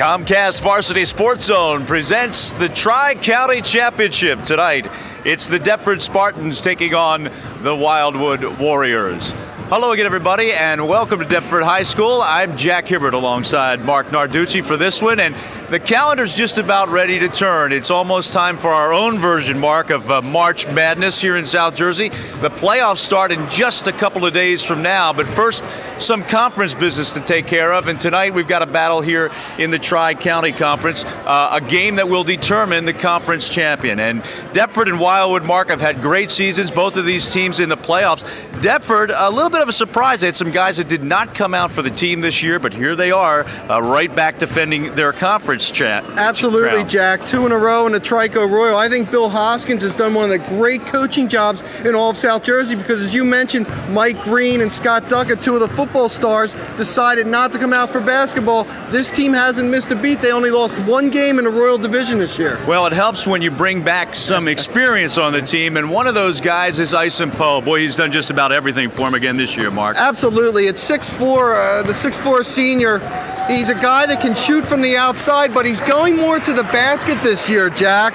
Comcast Varsity Sports Zone presents the Tri-County Championship. Tonight, it's the Deptford Spartans taking on the Wildwood Warriors. Hello again, everybody, and welcome to Deptford High School. I'm Jack Hibbert alongside Mark Narducci for this one, and the calendar's just about ready to turn. It's almost time for our own version, Mark, of March Madness here in South Jersey. The playoffs start in just a couple of days from now, but first, some conference business to take care of, and tonight we've got a battle here in the Tri-County Conference, a game that will determine the conference champion. And Deptford and Wildwood, Mark, have had great seasons, both of these teams in the playoffs. Deptford, a little bit of a surprise. They had some guys that did not come out for the team this year, but here they are, right back defending their conference Absolutely, crown. Jack. 2 in a row in the Trico Royal. I think Bill Hoskins has done one of the great coaching jobs in all of South Jersey because, as you mentioned, Mike Green and Scott Duckett, two of the football stars, decided not to come out for basketball. This team hasn't missed a beat. They only lost one game in the Royal Division this year. Well, it helps when you bring back some experience on the team, and one of those guys is Ison Poe. Boy, he's done just about everything for him again this year, Mark. Absolutely. It's 6'4", the 6'4" senior. He's a guy that can shoot from the outside, but he's going more to the basket this year, Jack.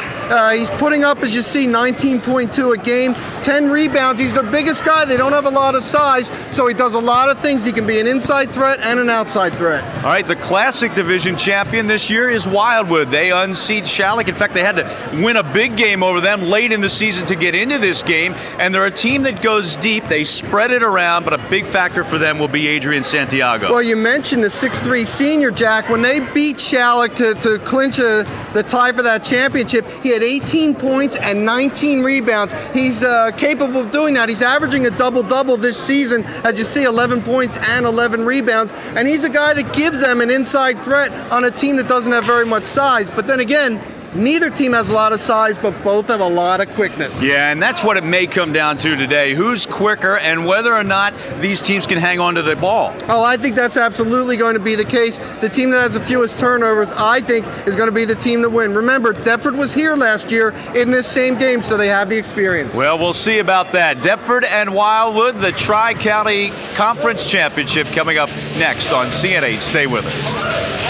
He's putting up, as you see, 19.2 a game, 10 rebounds. He's the biggest guy. They don't have a lot of size, so he does a lot of things. He can be an inside threat and an outside threat. All right, the Classic Division champion this year is Wildwood. They unseat Shalleck. In fact, they had to win a big game over them late in the season to get into this game, and they're a team that goes deep. They spread it around, but a big factor for them will be Adrian Santiago. Well, you mentioned the 6'3" senior, Jack. When they beat Shalleck to clinch the tie for that championship, he had 18 points and 19 rebounds. He's capable of doing that. He's averaging a double-double this season, as you see, 11 points and 11 rebounds. And he's a guy that gives them an inside threat on a team that doesn't have very much size. But then again, neither team has a lot of size, but both have a lot of quickness. Yeah, and that's what it may come down to today. Who's quicker and whether or not these teams can hang on to the ball. Oh, I think that's absolutely going to be the case. The team that has the fewest turnovers, I think, is going to be the team that wins. Remember, Deptford was here last year in this same game, so they have the experience. Well, we'll see about that. Deptford and Wildwood, the Tri-County Conference Championship coming up next on CN8. Stay with us.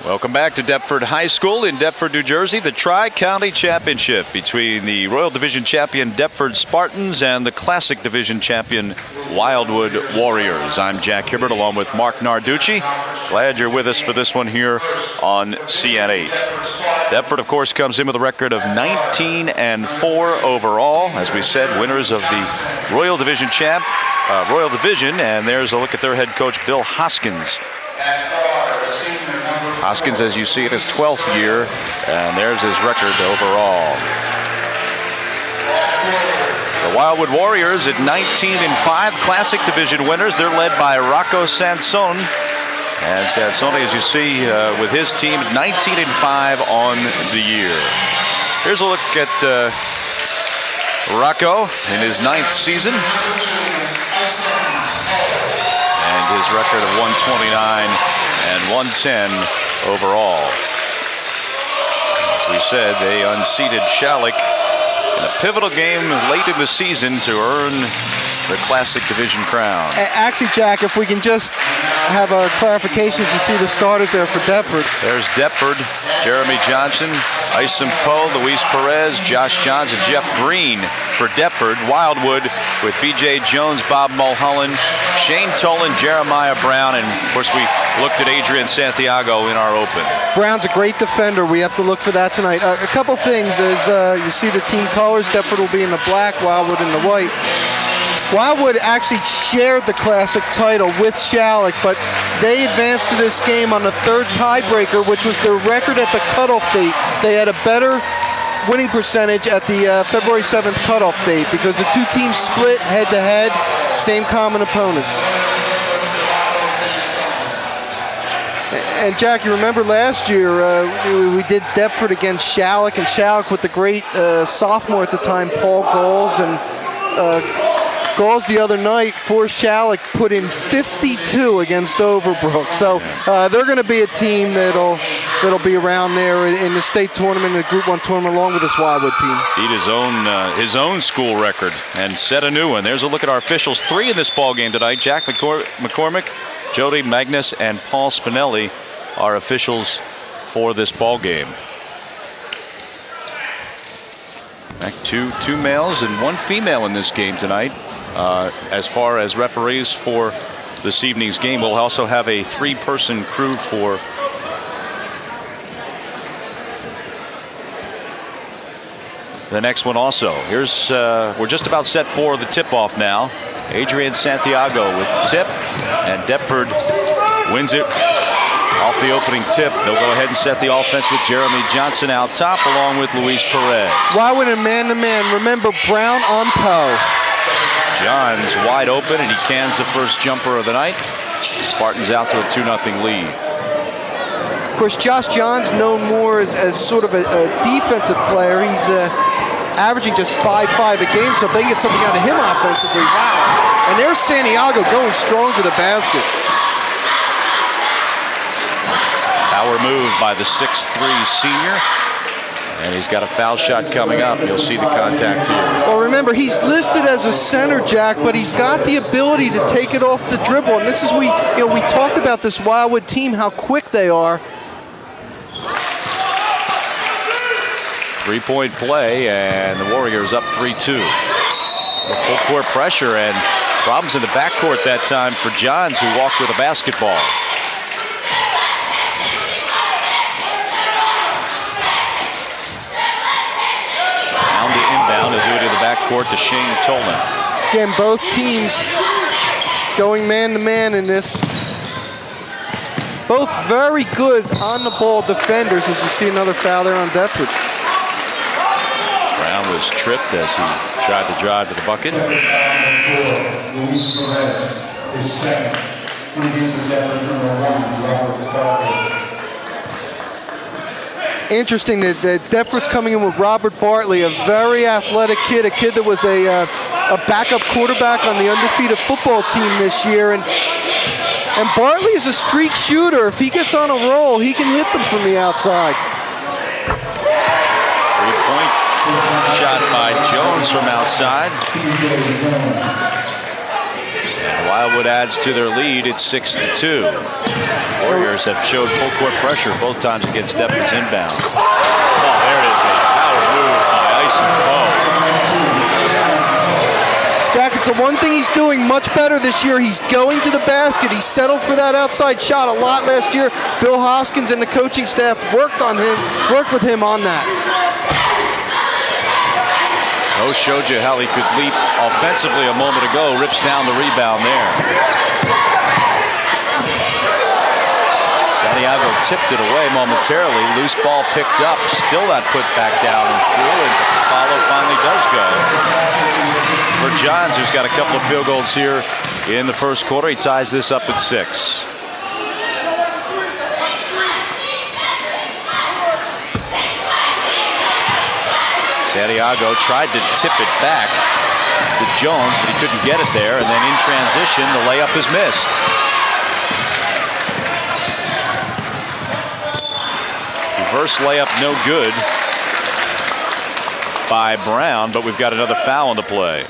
Welcome back to Deptford High School in Deptford, New Jersey. The Tri-County Championship between the Royal Division champion Deptford Spartans and the Classic Division champion Wildwood Warriors. I'm Jack Hibbert along with Mark Narducci. Glad you're with us for this one here on CN8. Deptford, of course, comes in with a record of 19-4 overall. As we said, winners of the Royal Division Royal Division, and there's a look at their head coach, Bill Hoskins. Hoskins, as you see, in his 12th year, and there's his record overall. The Wildwood Warriors at 19-5, Classic Division winners. They're led by Rocco Sansone. And Sansone, as you see, with his team, 19-5 on the year. Here's a look at Rocco in his 9th season. And his record of 129 and 110 overall. As we said, they unseated Shalleck in a pivotal game late in the season to earn the Classic Division crown. Actually, Jack, if we can just have a clarification, you see the starters there for Deptford. There's Deptford, Jeremy Johnson, Ison Poe, Luis Perez, Josh Johns, and Jeff Green for Deptford. Wildwood with B.J. Jones, Bob Mulholland, Shane Tolan, Jeremiah Brown, and of course we looked at Adrian Santiago in our open. Brown's a great defender. We have to look for that tonight. A couple things is you see the team colors. Deptford will be in the black, Wildwood in the white. Wildwood actually shared the Classic title with Shalleck, but they advanced to this game on the third tiebreaker, which was their record at the cutoff date. They had a better winning percentage at the February 7th cutoff date because the two teams split head-to-head, same common opponents. And Jack, you remember last year we did Deptford against Shalleck, and Shalleck with the great sophomore at the time, Paul Goals, and Goals the other night for Shalleck put in 52 against Overbrook. So they're going to be a team that'll that'll be around there in the state tournament and the Group 1 tournament along with this Wildwood team. Beat his own school record and set a new one. There's a look at our officials. 3 in this ball game tonight. Jack McCormick, Jody Magnus, and Paul Spinelli are officials for this ball game. Back two males and 1 female in this game tonight. As far as referees for this evening's game, we'll also have a 3-person crew for the next one also. Here's we're just about set for the tip-off now. Adrian Santiago with the tip, and Deptford wins it off the opening tip. They'll go ahead and set the offense with Jeremy Johnson out top along with Luis Perez. Wildwood and man-to-man. Remember, Brown on Poe. John's wide open, and he cans the first jumper of the night. Spartans out to a 2-0 lead. Of course, Josh John's known more as sort of a defensive player. He's averaging just 5.5 a game, so if they can get something out of him offensively, wow. And there's Santiago going strong to the basket. Power move by the 6'3" senior. And he's got a foul shot coming up. You'll see the contact here. Well, remember, he's listed as a center, Jack, but he's got the ability to take it off the dribble. And this is, we talked about this Wildwood team, how quick they are. 3-point play, and the Warriors up 3-2. With full court pressure and problems in the backcourt that time for Johns, who walked with a basketball. Inbound, and do it in the backcourt to Shane Tolan. Again, both teams going man-to-man in this. Both very good on-the-ball defenders, as you see another foul there on Deptford. Brown was tripped as he tried to drive to the bucket. Luis Perez is second. Deptford number 1, Robert Bartley. Interesting that Deptford's coming in with Robert Bartley, a very athletic kid, a kid that was a backup quarterback on the undefeated football team this year. And Bartley is a streak shooter. If he gets on a roll, he can hit them from the outside. 3-point shot by Jones from outside. And Wildwood adds to their lead. It's 6-2. Warriors have showed full court pressure both times against Deptford's inbound. Oh, there it is, a power move by Ison Poe. Jack, it's the one thing he's doing much better this year. He's going to the basket. He settled for that outside shot a lot last year. Bill Hoskins and the coaching staff worked with him on that. Poe showed you how he could leap offensively a moment ago. Rips down the rebound there. Santiago tipped it away momentarily. Loose ball picked up. Still not put back down and through. And follow finally does go. For Johns, who's got a couple of field goals here in the first quarter, he ties this up at 6. Santiago tried to tip it back to Jones, but he couldn't get it there. And then in transition, the layup is missed. Reverse layup no good by Brown, but we've got another foul on the play.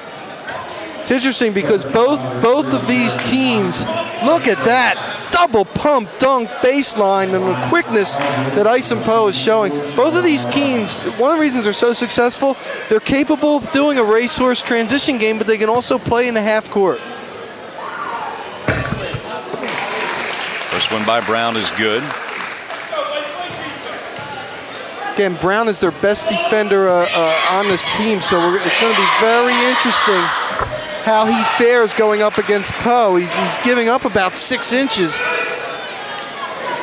It's interesting because both of these teams, look at that double pump dunk baseline and the quickness that Ison Poe is showing. Both of these teams, one of the reasons they're so successful, they're capable of doing a racehorse transition game, but they can also play in the half court. First one by Brown is good. Again, Brown is their best defender on this team, so it's going to be very interesting how he fares going up against Poe. He's giving up about 6 inches.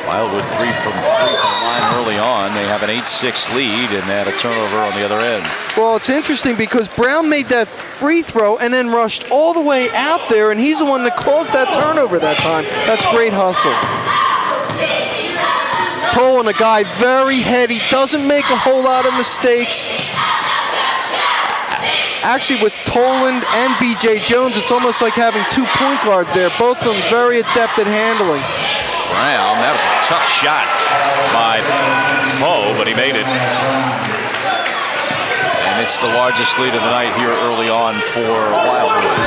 Wildwood 3 from the line early on. They have an 8-6 lead, and they had a turnover on the other end. Well, it's interesting because Brown made that free throw and then rushed all the way out there, and he's the one that caused that turnover that time. That's great hustle. Tolan, a guy very heady, doesn't make a whole lot of mistakes. Actually, with Toland and B.J. Jones, it's almost like having 2 point guards there. Both of them very adept at handling. Brown. That was a tough shot by Poe, but he made it. And it's the largest lead of the night here early on for Wildwood.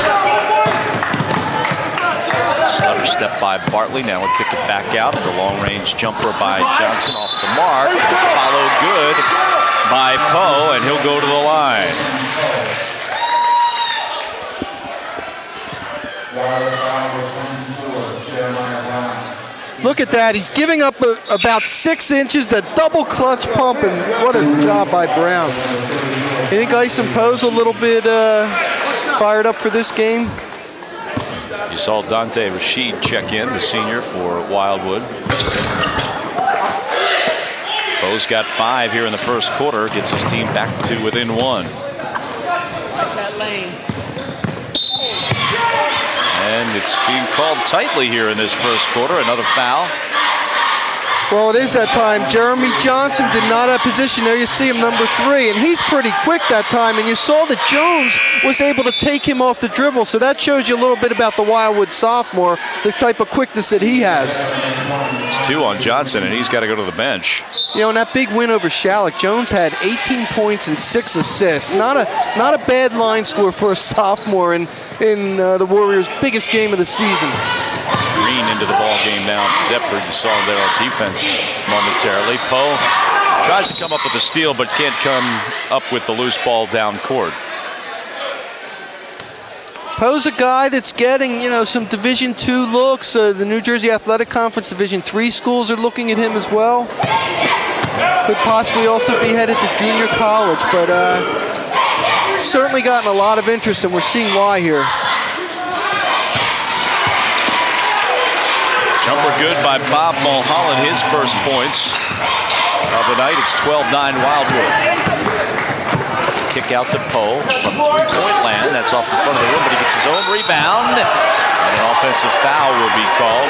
Stutter step by Bartley. Now we'll kick it back out. The long-range jumper by Johnson off the mark. Followed good by Poe, and he'll go to the line. Look at that. He's giving up about 6 inches, the double clutch pump, and what a job by Brown. You think Ison Poe's a little bit fired up for this game? You saw Dante Rashid check in, the senior for Wildwood. Poe's got 5 here in the first quarter, gets his team back to within 1. And it's being called tightly here in this first quarter. Another foul. Well, it is that time. Jeremy Johnson did not have position. There you see him, number 3, and he's pretty quick that time. And you saw that Jones was able to take him off the dribble, so that shows you a little bit about the Wildwood sophomore, the type of quickness that he has. It's 2 on Johnson, and he's got to go to the bench. You know, in that big win over Shalleck, Jones had 18 points and 6 assists. Not a bad line score for a sophomore in the Warriors' biggest game of the season. Green into the ball game now for Deptford. You saw him there on defense momentarily. Poe tries to come up with a steal, but can't come up with the loose ball down court. Poe's a guy that's getting, you know, some Division II looks. The New Jersey Athletic Conference Division III schools are looking at him as well. Could possibly also be headed to junior college, but certainly gotten a lot of interest, and we're seeing why here. Jumper good by Bob Mulholland, his first points of the night. It's 12-9 Wildwood. Kick out to Poe from three-point land. That's off the front of the rim, but he gets his own rebound. And an offensive foul will be called.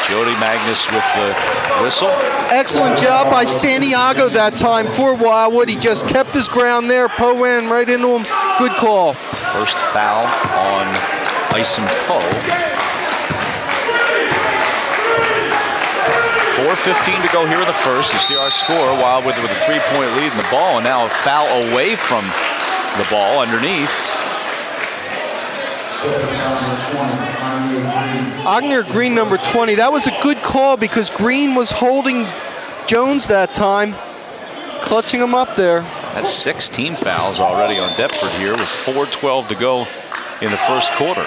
Jody Magnus with the whistle. Excellent job by Santiago that time for Wildwood. He just kept his ground there. Poe ran right into him. Good call. First foul on Ison Poe. 4:15 to go here in the first. You see our score. Wildwood with a 3-point lead in the ball, and now a foul away from the ball underneath. Agner Green, number 20. That was a good call because Green was holding Jones that time, clutching him up there. That's 6 team fouls already on Deptford here with 4:12 to go in the first quarter.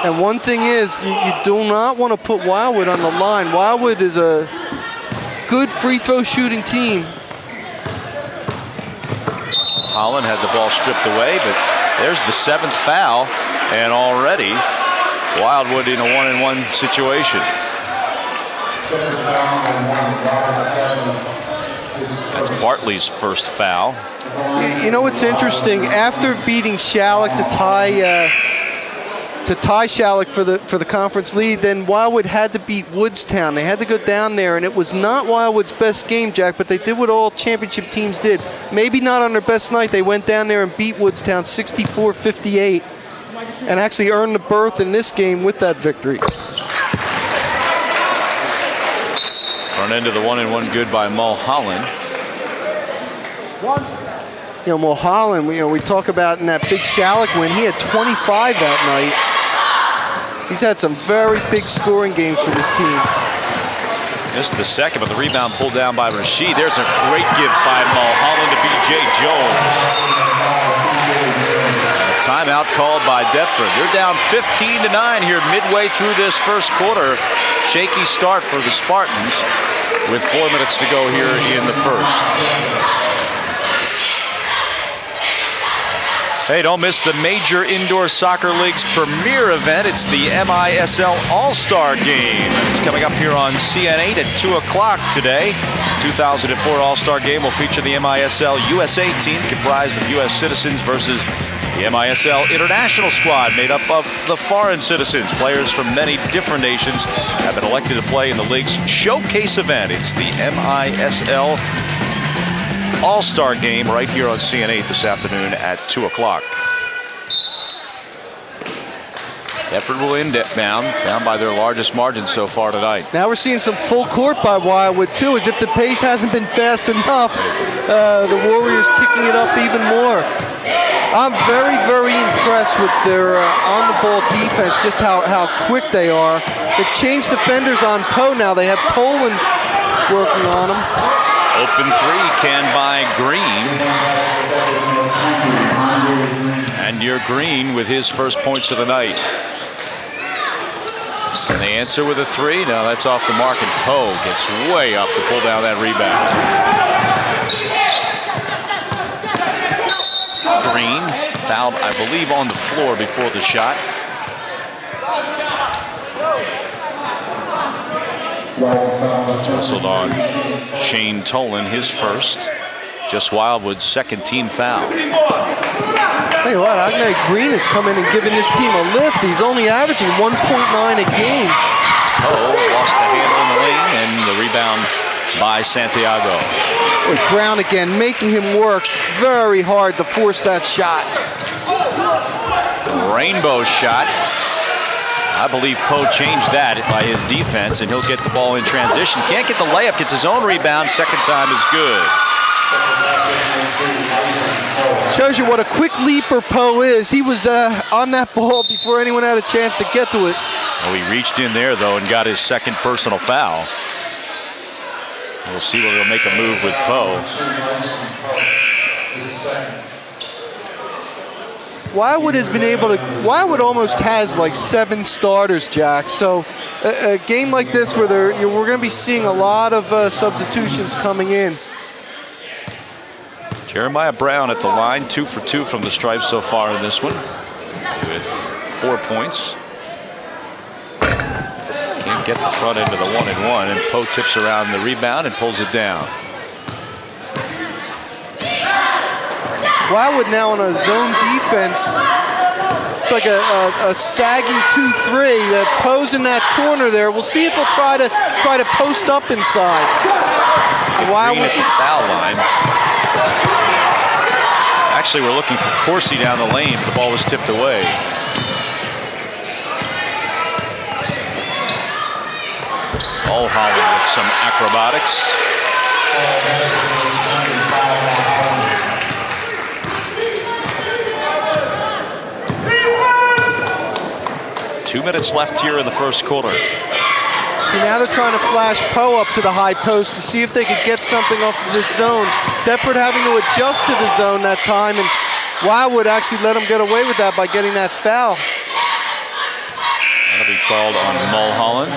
And one thing is, you do not want to put Wildwood on the line. Wildwood is a good free throw shooting team. Holland had the ball stripped away, but there's the 7th foul, and already Wildwood in a 1-and-1 situation. That's Bartley's first foul. You know what's interesting? After beating Shalleck to tie Shalleck for the conference lead, then Wildwood had to beat Woodstown. They had to go down there, and it was not Wildwood's best game, Jack, but they did what all championship teams did. Maybe not on their best night. They went down there and beat Woodstown 64-58 and actually earned the berth in this game with that victory. Front end of the 1-and-1 good by Mulholland. You know, Mulholland, we talk about in that big Shalleck win, he had 25 that night. He's had some very big scoring games for this team. Missed the second, but the rebound pulled down by Rashid. There's a great give by Mulholland to B.J. Jones. A timeout called by Deptford. They're down 15-9 here midway through this first quarter. Shaky start for the Spartans with 4 minutes to go here in the first. Hey, don't miss the Major Indoor Soccer League's premier event. It's the MISL All-Star Game. It's coming up here on CN8 at 2 o'clock today. 2004 All-Star Game will feature the MISL USA team comprised of U.S. citizens versus the MISL International Squad made up of the foreign citizens. Players from many different nations have been elected to play in the league's showcase event. It's the MISL All-Star Game right here on CN8 this afternoon at 2 o'clock. Deptford will inbound, down by their largest margin so far tonight. Now we're seeing some full court by Wildwood too, as if the pace hasn't been fast enough. The Warriors kicking it up even more. I'm very, very impressed with their on-the-ball defense, just how quick they are. They've changed defenders on Poe now. They have Tolan working on him. Open three, can by Green. And you're Green with his first points of the night. And they answer with a three. No, that's off the mark, and Poe gets way up to pull down that rebound. Green fouled, I believe, on the floor before the shot. It's whistled on Shane Tolan, his first. Just Wildwood's second team foul. Tell you what, Agne Green has come in and given this team a lift. He's only averaging 1.9 a game. Lost the handle in the lane, and the rebound by Santiago. Brown again, making him work very hard to force that shot. Rainbow shot. I believe Poe changed that by his defense, and he'll get the ball in transition. Can't get the layup, gets his own rebound. Second time is good. Shows you what a quick leaper Poe is. He was on that ball before anyone had a chance to get to it. Well, he reached in there, though, and got his second personal foul. We'll see whether he'll make a move with Poe. Wildwood has been able to. Wildwood almost has like 7 starters, Jack. So a game like this, where we're going to be seeing a lot of substitutions coming in. Jeremiah Brown at the line, 2 for 2 from the stripe so far in this one, with 4 points. Can't get the front end of the 1-and-1, and Poe tips around the rebound and pulls it down. Wildwood now on a zone defense. It's like a sagging 2-3. Poe's in that corner there. We'll see if he'll try to post up inside. Wildwood at the foul line. Actually, we're looking for Corsi down the lane, but the ball was tipped away. Holland with some acrobatics. Two minutes left here in the first quarter. See, now they're trying to flash Poe up to the high post to see if they could get something off of this zone. Deptford having to adjust to the zone that time, and Wildwood actually let him get away with that by getting that foul. That'll be called on Mulholland.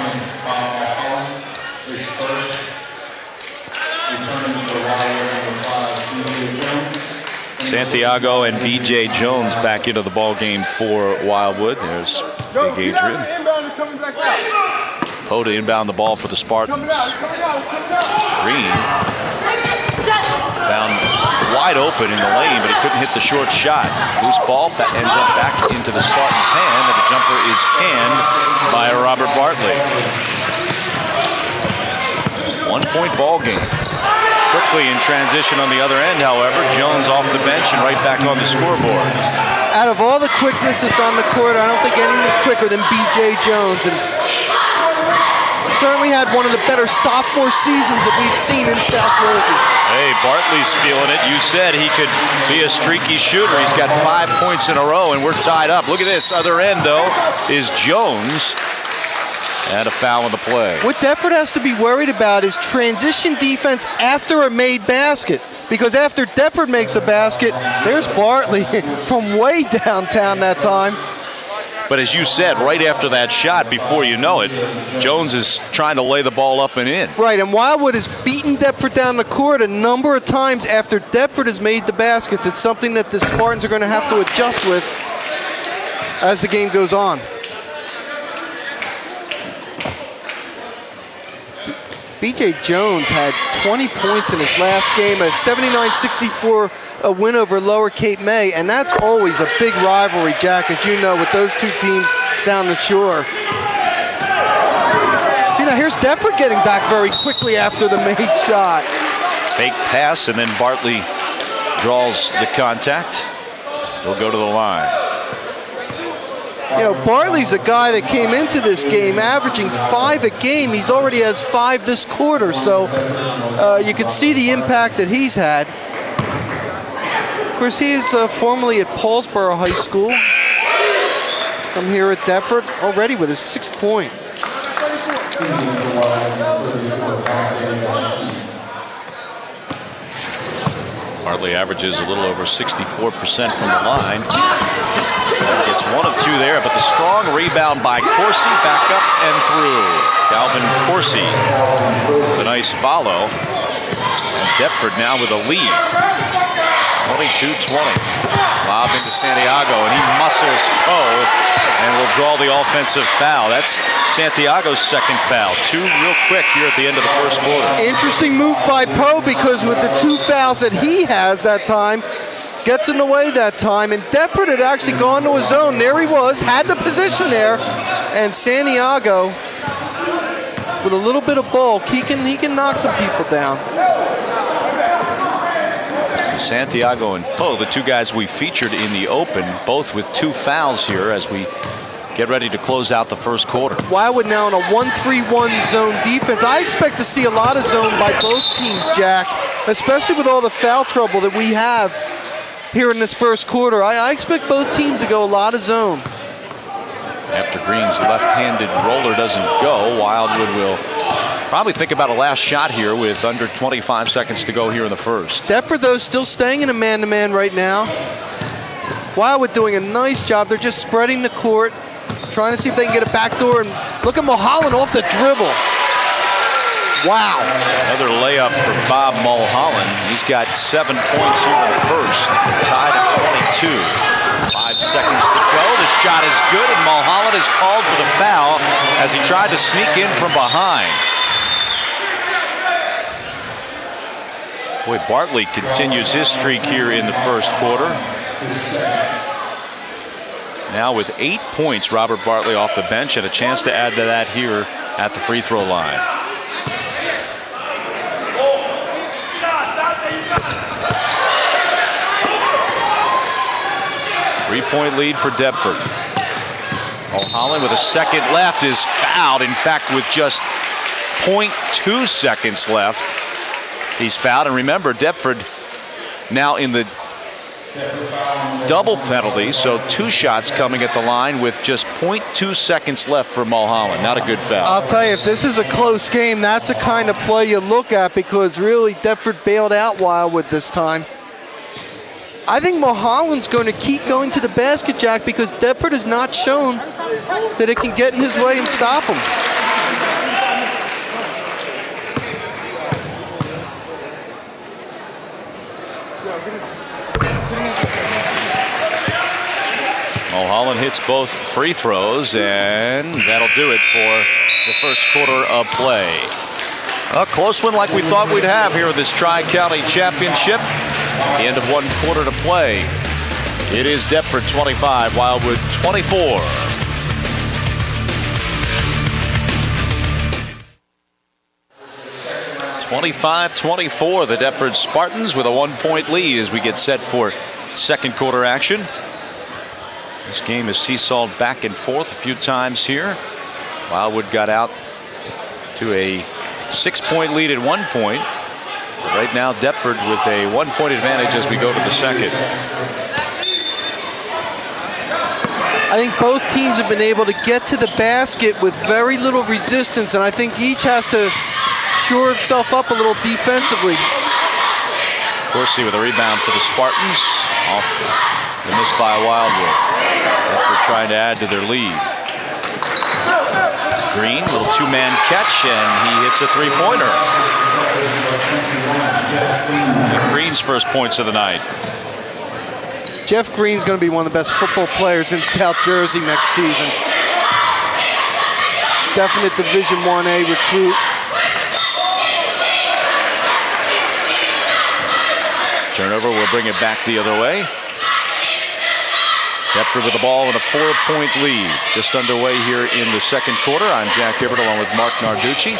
Santiago and B.J. Jones back into the ball game for Wildwood. There's Big Adrian. Poe to inbound the ball for the Spartans. Green found wide open in the lane, but he couldn't hit the short shot. Loose ball that ends up back into the Spartans' hand, and the jumper is canned by Robert Bartley. 1-point ball game. Quickly in transition on the other end, however, Jones off the bench and right back on the scoreboard. Out of all the quickness that's on the court, I don't think anyone's quicker than B.J. Jones, and certainly had one of the better sophomore seasons that we've seen in South Jersey. Hey, Bartley's feeling it. You said he could be a streaky shooter. He's got 5 points in a row, and we're tied up. Look at this. Other end, though, is Jones. And a foul on the play. What Deptford has to be worried about is transition defense after a made basket. Because after Deptford makes a basket, there's Bartley from way downtown that time. But as you said, right after that shot, before you know it, Jones is trying to lay the ball up and in. Right, and Wildwood has beaten Deptford down the court a number of times after Deptford has made the baskets. It's something that the Spartans are going to have to adjust with as the game goes on. B.J. Jones had 20 points in his last game, a 79-64 win over Lower Cape May, and that's always a big rivalry, Jack, as you know, with those two teams down the shore. See, now here's Deptford getting back very quickly after the made shot. Fake pass, and then Bartley draws the contact. He'll go to the line. You know, Bartley's a guy that came into this game averaging 5 a game. He's already has 5 this quarter, so you can see the impact that he's had. Of course, he is formerly at Paulsboro High School. From here at Deptford, already with his 6th point. Bartley averages a little over 64% from the line. Gets 1 of 2 there, but the strong rebound by Corsi, back up and through. Calvin Corsi with a nice follow. And Deptford now with a lead. 22-20. Lob into Santiago, and he muscles Poe and will draw the offensive foul. That's Santiago's 2nd foul. 2 real quick here at the end of the first quarter. Interesting move by Poe, because with the 2 fouls that he has that time, gets in the way that time, and Deptford had actually gone to his zone. There he was, had the position there, and Santiago, with a little bit of bulk, he can knock some people down. Santiago and Poe, the 2 guys we featured in the open, both with 2 fouls here as we get ready to close out the first quarter. Wildwood now in a 1-3-1 zone defense. I expect to see a lot of zone by both teams, Jack, especially with all the foul trouble that we have here in this first quarter. I expect both teams to go a lot of zone. After Green's left-handed roller doesn't go, Wildwood will probably think about a last shot here with under 25 seconds to go here in the first. Deptford, though, still staying in a man-to-man right now. Wildwood doing a nice job. They're just spreading the court, trying to see if they can get a backdoor. And look at Mulholland off the dribble. Wow. Another layup for Bob Mulholland. He's got 7 points here in the first. Tied at 22. 5 seconds to go. The shot is good, and Mulholland is called for the foul as he tried to sneak in from behind. Boy, Bartley continues his streak here in the first quarter. Now with 8 points, Robert Bartley off the bench, and a chance to add to that here at the free throw line. Three-point lead for Deptford. Mulholland with a second left is fouled. In fact, with just 0.2 seconds left, he's fouled. And remember, Deptford now in the double penalty, so 2 shots coming at the line with just 0.2 seconds left for Mulholland. Not a good foul. I'll tell you, if this is a close game, that's the kind of play you look at, because really Deptford bailed out Wildwood this time. I think Mulholland's going to keep going to the basket, Jack, because Deptford has not shown that it can get in his way and stop him. Mulholland hits both free throws, and that'll do it for the first quarter of play. A close one like we thought we'd have here with this Tri-County Championship. The end of 1 quarter to play. It is Deptford 25, Wildwood 24. (25-24), the Deptford Spartans with a 1-point lead as we get set for second quarter action. This game has seesawed back and forth a few times here. Wildwood got out to a 6-point lead at one point. But right now, Deptford with a 1-point advantage as we go to the second. I think both teams have been able to get to the basket with very little resistance, and I think each has to shore itself up a little defensively. Corsi with a rebound for the Spartans. Off the miss by Wildwood. Deptford trying to add to their lead. Green, little 2-man catch, and he hits a 3-pointer. Green's first points of the night. Jeff Green's going to be one of the best football players in South Jersey next season. Definite Division 1A recruit. Turnover will bring it back the other way. Deptford with the ball and a 4-point lead. Just underway here in the second quarter. I'm Jack Gibbert along with Mark Narducci.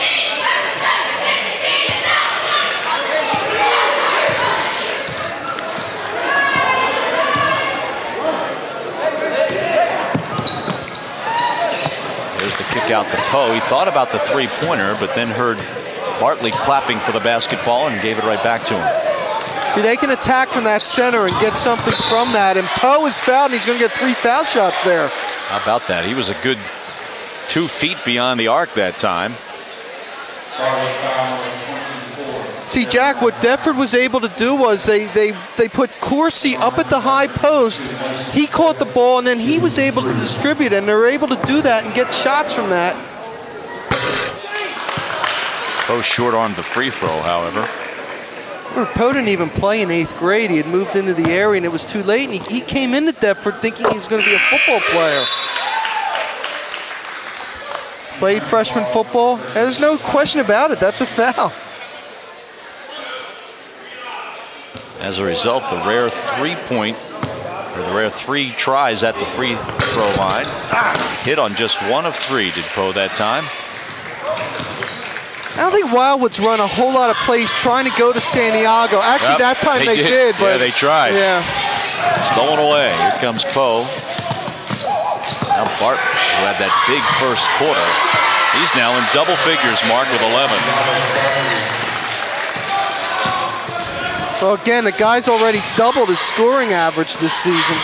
back out to Poe. He thought about the three-pointer, but then heard Bartley clapping for the basketball and gave it right back to him. See, they can attack from that center and get something from that. And Poe is fouled, and he's going to get 3 foul shots there. How about that? He was a good 2 feet beyond the arc that time. See, Jack, what Deptford was able to do was they put Coursey up at the high post. He caught the ball, and then he was able to distribute it, and they were able to do that and get shots from that. Poe short-armed the free throw, however. Poe didn't even play in 8th grade. He had moved into the area, and it was too late, and he came into Deptford thinking he was going to be a football player. Played freshman football. There's no question about it. That's a foul. As a result, the rare 3 tries at the free throw line. Hit on just 1 of 3 did Poe that time. I don't think Wildwood's run a whole lot of plays trying to go to Santiago. Actually, that time they did. But yeah, they tried. Yeah. Stolen away. Here comes Poe. Now Bart, who had that big first quarter, he's now in double figures, Mark, with 11. Well, again, the guy's already doubled his scoring average this season.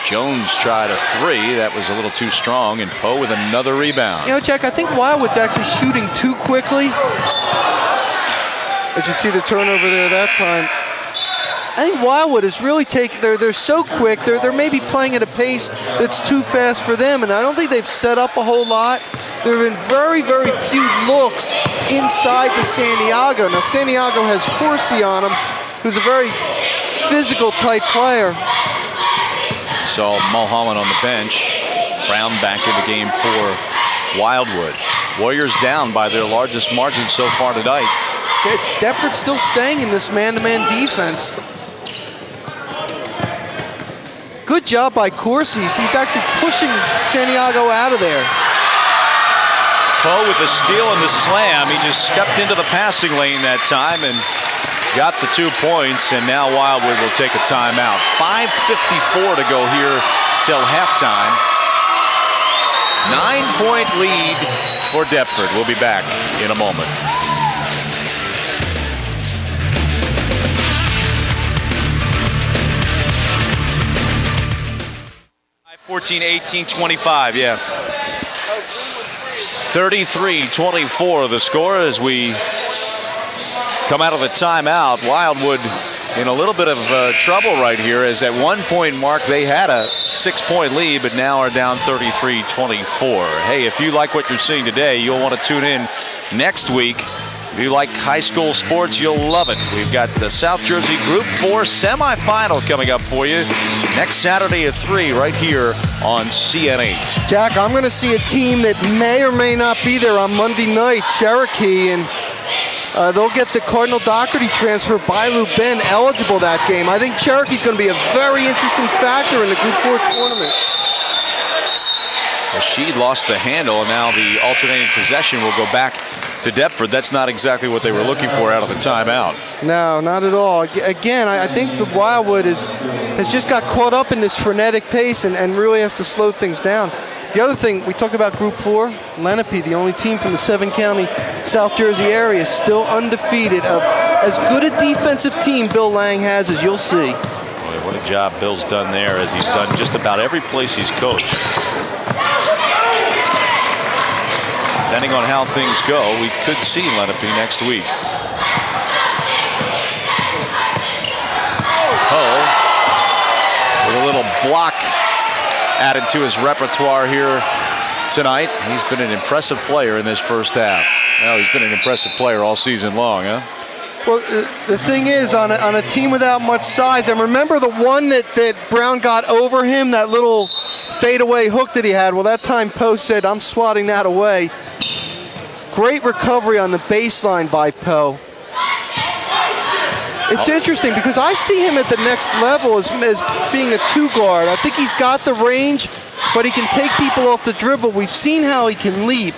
Jones tried a 3. That was a little too strong, and Poe with another rebound. You know, Jack, I think Wildwood's actually shooting too quickly. Did you see the turnover there that time? I think Wildwood is really taking, they're so quick, they're maybe playing at a pace that's too fast for them, and I don't think they've set up a whole lot. There have been very, very few looks inside the Santiago. Now, Santiago has Coursey on him, who's a very physical type player. Saw Mulholland on the bench. Brown back in the game for Wildwood. Warriors down by their largest margin so far tonight. Deptford's still staying in this man-to-man defense. Good job by Coursey. He's actually pushing Santiago out of there. Poe with the steal and the slam. He just stepped into the passing lane that time and got the 2 points, and now Wildwood will take a timeout. 5:54 to go here till halftime. 9-point lead for Deptford. We'll be back in a moment. 14, 18, 25, yeah. 33-24 the score as we come out of the timeout. Wildwood in a little bit of trouble right here, as at 1 point mark they had a 6-point lead, but now are down 33-24. Hey, if you like what you're seeing today, you'll want to tune in next week. If you like high school sports, you'll love it. We've got the South Jersey Group 4 semifinal coming up for you next Saturday at 3 right here on CN8. Jack, I'm going to see a team that may or may not be there on Monday night, Cherokee, and they'll get the Cardinal Doherty transfer, Bailu Ben, eligible that game. I think Cherokee's going to be a very interesting factor in the Group 4 tournament. Well, she lost the handle, and now the alternating possession will go back to Deptford. That's not exactly what they were looking for out of the timeout. No, not at all. Again, I think the Wildwood has just got caught up in this frenetic pace and really has to slow things down. The other thing, we talked about Group 4. Lenape, the only team from the 7-county South Jersey area, is still undefeated. As good a defensive team Bill Lang has as you'll see. Boy, what a job Bill's done there, as he's done just about every place he's coached. Depending on how things go, we could see Lenape next week. Poe with a little block added to his repertoire here tonight. He's been an impressive player in this first half. Well, he's been an impressive player all season long, huh? Well, the thing is, on a team without much size, and remember the one that Brown got over him, that little fadeaway hook that he had? Well, that time Poe said, I'm swatting that away. Great recovery on the baseline by Poe. It's interesting because I see him at the next level as being a 2-guard. I think he's got the range, but he can take people off the dribble. We've seen how he can leap.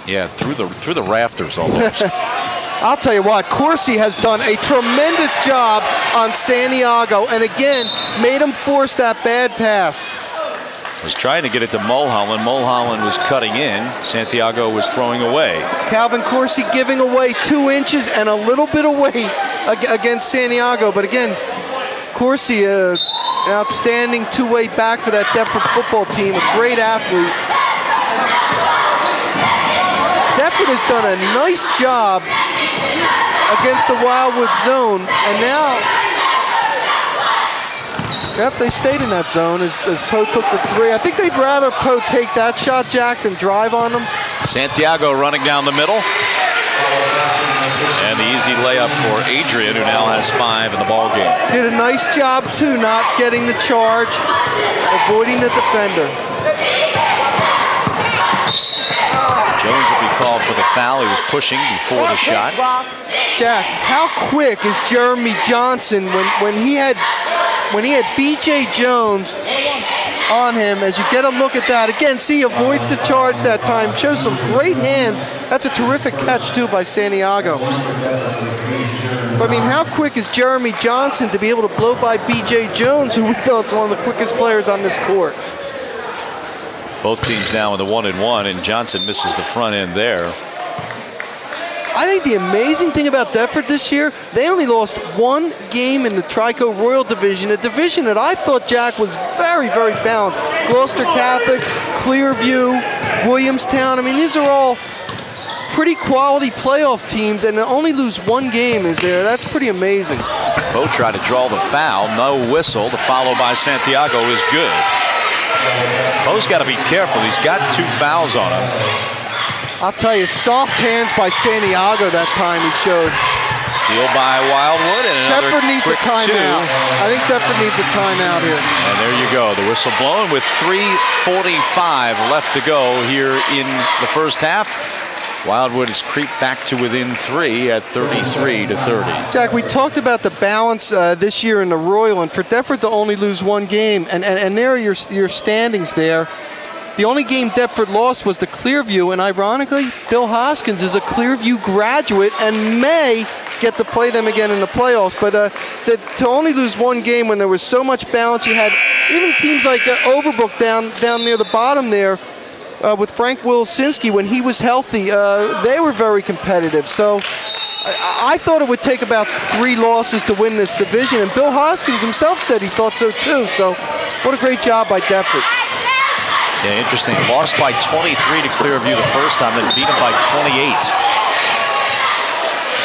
Yeah, through the rafters almost. I'll tell you what, Corsi has done a tremendous job on Santiago, and again, made him force that bad pass. Was trying to get it to Mulholland. Mulholland was cutting in. Santiago was throwing away. Calvin Corsi giving away 2 inches and a little bit of weight against Santiago. But again, Corsi, an outstanding two-way back for that Deptford football team, a great athlete. Deptford has done a nice job against the Wildwood zone, and now they stayed in that zone as Poe took the 3. I think they'd rather Poe take that shot, Jack, than drive on them. Santiago running down the middle. And the easy layup for Adrian, who now has 5 in the ball game. Did a nice job, too, not getting the charge, avoiding the defender. Jones will be called for the foul. He was pushing before the shot. Jack, how quick is Jeremy Johnson when he had B.J. Jones on him? As you get a look at that, again, see, he avoids the charge that time, shows some great hands. That's a terrific catch, too, by Santiago. But, I mean, how quick is Jeremy Johnson to be able to blow by B.J. Jones, who we thought was one of the quickest players on this court? Both teams now in the 1-1, and Johnson misses the front end there. I think the amazing thing about Deptford this year, they only lost 1 game in the Trico Royal Division, a division that I thought, Jack, was very, very balanced. Gloucester Catholic, Clearview, Williamstown. I mean, these are all pretty quality playoff teams, and to only lose 1 game is there. That's pretty amazing. Poe tried to draw the foul. No whistle. The follow by Santiago is good. Poe's got to be careful. He's got 2 fouls on him. I'll tell you, soft hands by Santiago that time he showed. Steal by Wildwood, and another Deptford needs a timeout. I think Deptford needs a timeout here. And there you go. The whistle blown with 3:45 left to go here in the first half. Wildwood has creeped back to within 3 at 33-30. Jack, we talked about the balance this year in the Royal, and for Deptford to only lose 1 game, and there are your standings there. The only game Deptford lost was to Clearview, and ironically, Bill Hoskins is a Clearview graduate and may get to play them again in the playoffs. But to only lose 1 game when there was so much balance, you had even teams like Overbrook down near the bottom there with Frank Wilsinski when he was healthy. They were very competitive. So I thought it would take about 3 losses to win this division, and Bill Hoskins himself said he thought so too. So what a great job by Deptford. Yeah, interesting. Lost by 23 to Clearview the first time, then beat them by 28.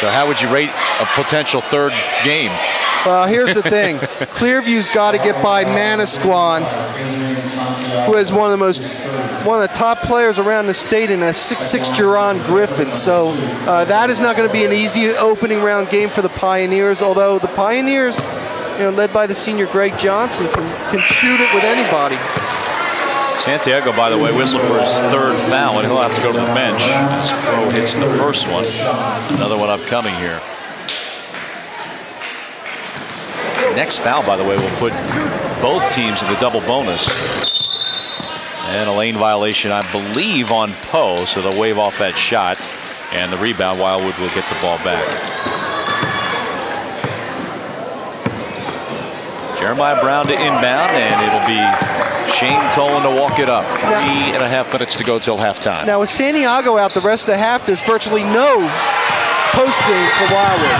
So how would you rate a potential 3rd game? Well, here's the thing. Clearview's got to get by Manasquan, who is one of the top players around the state, in a 6'6" Jerron Griffin. So that is not going to be an easy opening round game for the Pioneers, although the Pioneers, led by the senior Greg Johnson, can shoot it with anybody. Santiago, by the way, whistled for his 3rd foul, and he'll have to go to the bench as Poe hits the first one. Another one upcoming here. Next foul, by the way, will put both teams in the double bonus. And a lane violation, I believe, on Poe, so they'll wave off that shot. And the rebound, Wildwood will get the ball back. Jeremiah Brown to inbound, and it'll be Shane Tolan to walk it up. 3.5 minutes to go till halftime. Now with Santiago out the rest of the half, there's virtually no post game for Wildwood.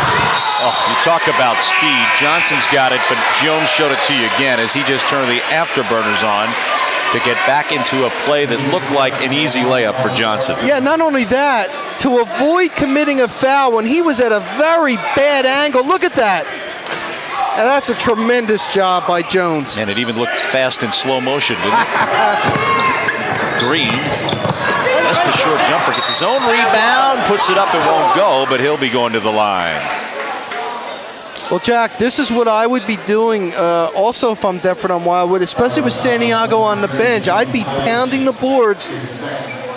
Oh, you talk about speed. Johnson's got it, but Jones showed it to you again as he just turned the afterburners on to get back into a play that looked like an easy layup for Johnson. Yeah, not only that, to avoid committing a foul when he was at a very bad angle. Look at that. And that's a tremendous job by Jones. And it even looked fast in slow motion, didn't it? Green. That's the short jumper. Gets his own rebound, puts it up, it won't go, but he'll be going to the line. Well, Jack, this is what I would be doing also if I'm Deptford on Wildwood, especially with Santiago on the bench. I'd be pounding the boards.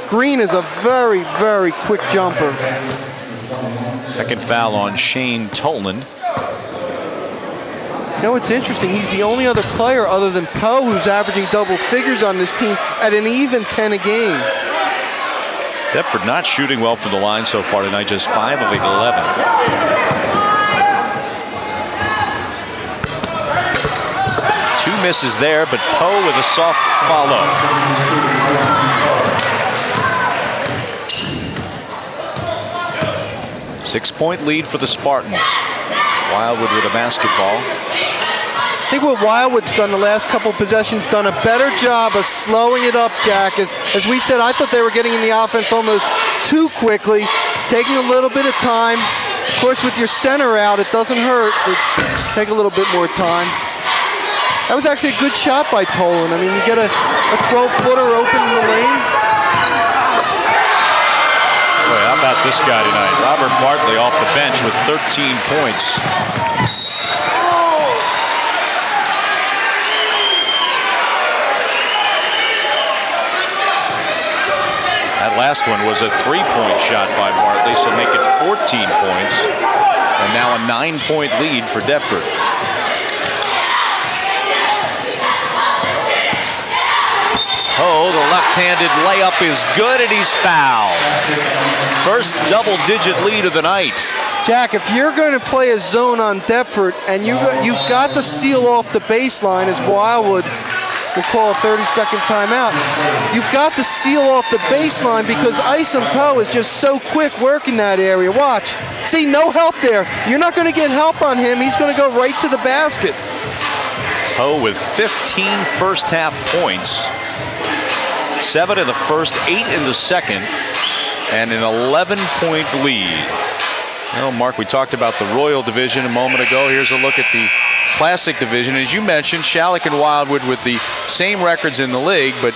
Green is a very, very quick jumper. Second foul on Shane Tolan. It's interesting. He's the only other player other than Poe who's averaging double figures on this team at an even 10 a game. Deptford not shooting well from the line so far tonight, just 5 of 11. Two misses there, but Poe with a soft follow. Six-point lead for the Spartans. Wildwood with a basketball. I think what Wildwood's done the last couple possessions, done a better job of slowing it up, Jack. As we said, I thought they were getting in the offense almost too quickly, taking a little bit of time. Of course, with your center out, it doesn't hurt. Take a little bit more time. That was actually a good shot by Tolan. I mean, you get a 12-footer open in the lane. Boy, how about this guy tonight? Robert Bartley off the bench with 13 points. That last one was a 3-point shot by Bartley, so make it 14 points. And now a 9-point lead for Deptford. Oh, the left-handed layup is good, and he's fouled. First double-digit lead of the night. Jack, if you're going to play a zone on Deptford and you've got to seal off the baseline, as Wildwood will call a 30-second timeout, you've got to seal off the baseline because Isom Poe is just so quick working that area. Watch. See, no help there. You're not going to get help on him. He's going to go right to the basket. Poe with 15 first-half points. 7 in the first, 8 in the second, and an 11-point lead. Well, Mark, we talked about the Royal Division a moment ago. Here's a look at the Classic Division. As you mentioned, Shalleck and Wildwood with the same records in the league, but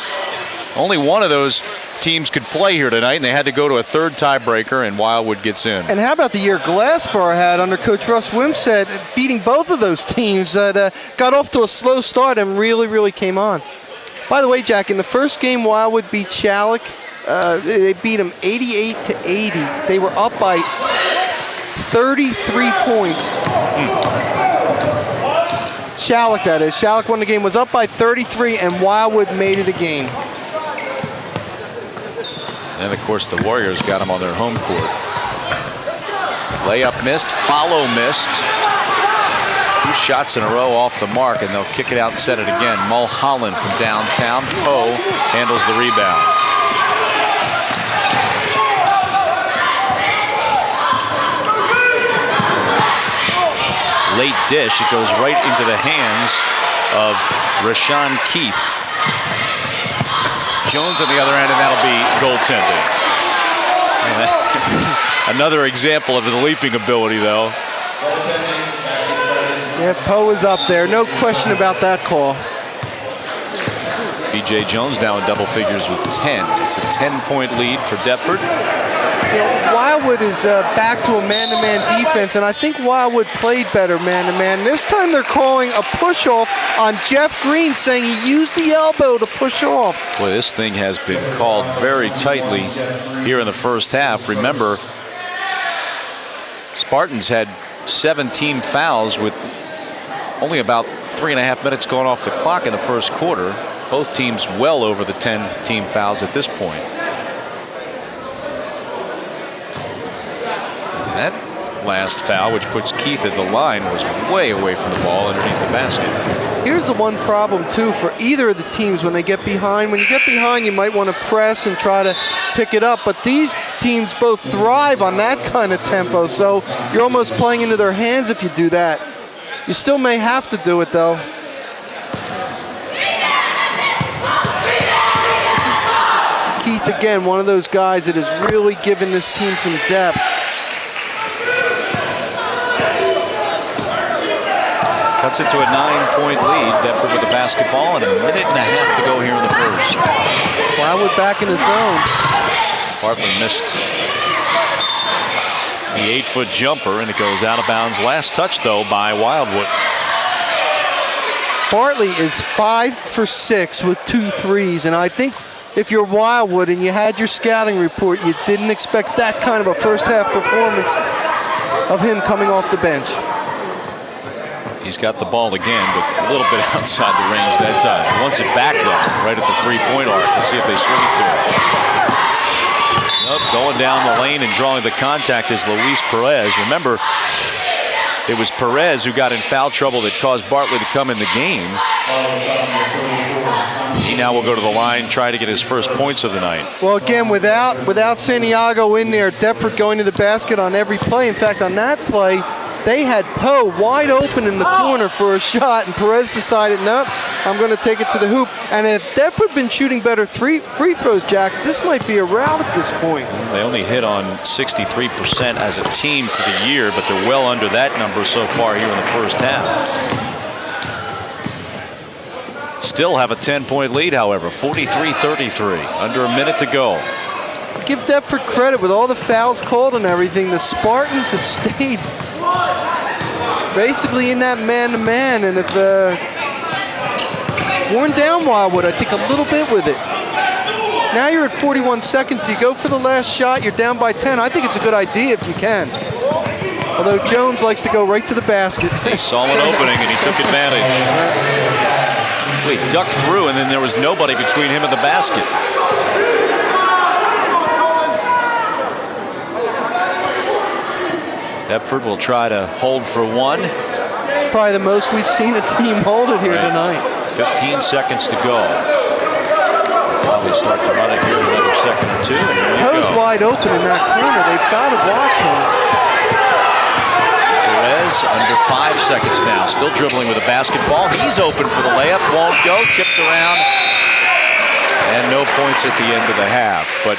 only one of those teams could play here tonight, and they had to go to a third tiebreaker, and Wildwood gets in. And how about the year Glassboro had under Coach Russ Wimsatt, beating both of those teams that got off to a slow start and really, really came on. By the way, Jack, in the first game, Wildwood beat Shalleck. They beat them 88-80. They were up by 33 points. Shalleck, that is. Shalleck won the game, was up by 33, and Wildwood made it a game. And, of course, the Warriors got them on their home court. Layup missed, follow missed. 2 shots in a row off the mark, and they'll kick it out and set it again. Mulholland from downtown. Poe handles the rebound. Late dish. It goes right into the hands of Rashawn Keith. Jones on the other end, and that'll be goaltending. Another example of the leaping ability, though. Yeah, Poe is up there. No question about that call. B.J. Jones now in double figures with 10. It's a 10-point lead for Deptford. You know, Wildwood is back to a man-to-man defense, and I think Wildwood played better man-to-man. This time they're calling a push-off on Jeff Green, saying he used the elbow to push off. Boy, this thing has been called very tightly here in the first half. Remember, Spartans had 17 fouls with only about 3.5 minutes going off the clock in the first quarter. Both teams well over the 10-team fouls at this point. That last foul, which puts Keith at the line, was way away from the ball underneath the basket. Here's the one problem, too, for either of the teams when they get behind. When you get behind, you might want to press and try to pick it up, but these teams both thrive on that kind of tempo, so you're almost playing into their hands if you do that. You still may have to do it, though. Keith, again, one of those guys that has really given this team some depth. Cuts it to a 9-point lead. Deptford with the basketball and a minute and a half to go here in the first. Wildwood back in the zone. Bartley missed the 8-foot jumper, and it goes out of bounds. Last touch, though, by Wildwood. Bartley is 5 for 6 with 2 threes, and I think if you're Wildwood and you had your scouting report, you didn't expect that kind of a first-half performance of him coming off the bench. He's got the ball again, but a little bit outside the range that time. He wants it back, though, right at the 3-point arc. Let's see if they swing it to him. Going down the lane and drawing the contact is Luis Perez. Remember, it was Perez who got in foul trouble that caused Bartley to come in the game. He now will go to the line, try to get his first points of the night. Well, again, without Santiago in there, Deptford going to the basket on every play. In fact, on that play, they had Poe wide open in the corner for a shot, and Perez decided, no, I'm going to take it to the hoop. And if Deptford been shooting better free throws, Jack, this might be a rout at this point. They only hit on 63% as a team for the year, but they're well under that number so far here in the first half. Still have a 10-point lead, however, 43-33, under a minute to go. Give Deptford credit with all the fouls called and everything. The Spartans have stayed basically in that man-to-man and have worn down Wildwood, I think, a little bit with it. Now you're at 41 seconds. Do you go for the last shot? You're down by 10. I think it's a good idea if you can. Although Jones likes to go right to the basket. He saw an opening and he took advantage. He ducked through and then there was nobody between him and the basket. Deptford will try to hold for one. Probably the most we've seen a team hold it here tonight. 15 seconds to go. They'll probably start to run it here in another second or two. Poe's wide open in that corner. They've got to watch him. Perez under 5 seconds now. Still dribbling with a basketball. He's open for the layup. Won't go. Tipped around. And no points at the end of the half. But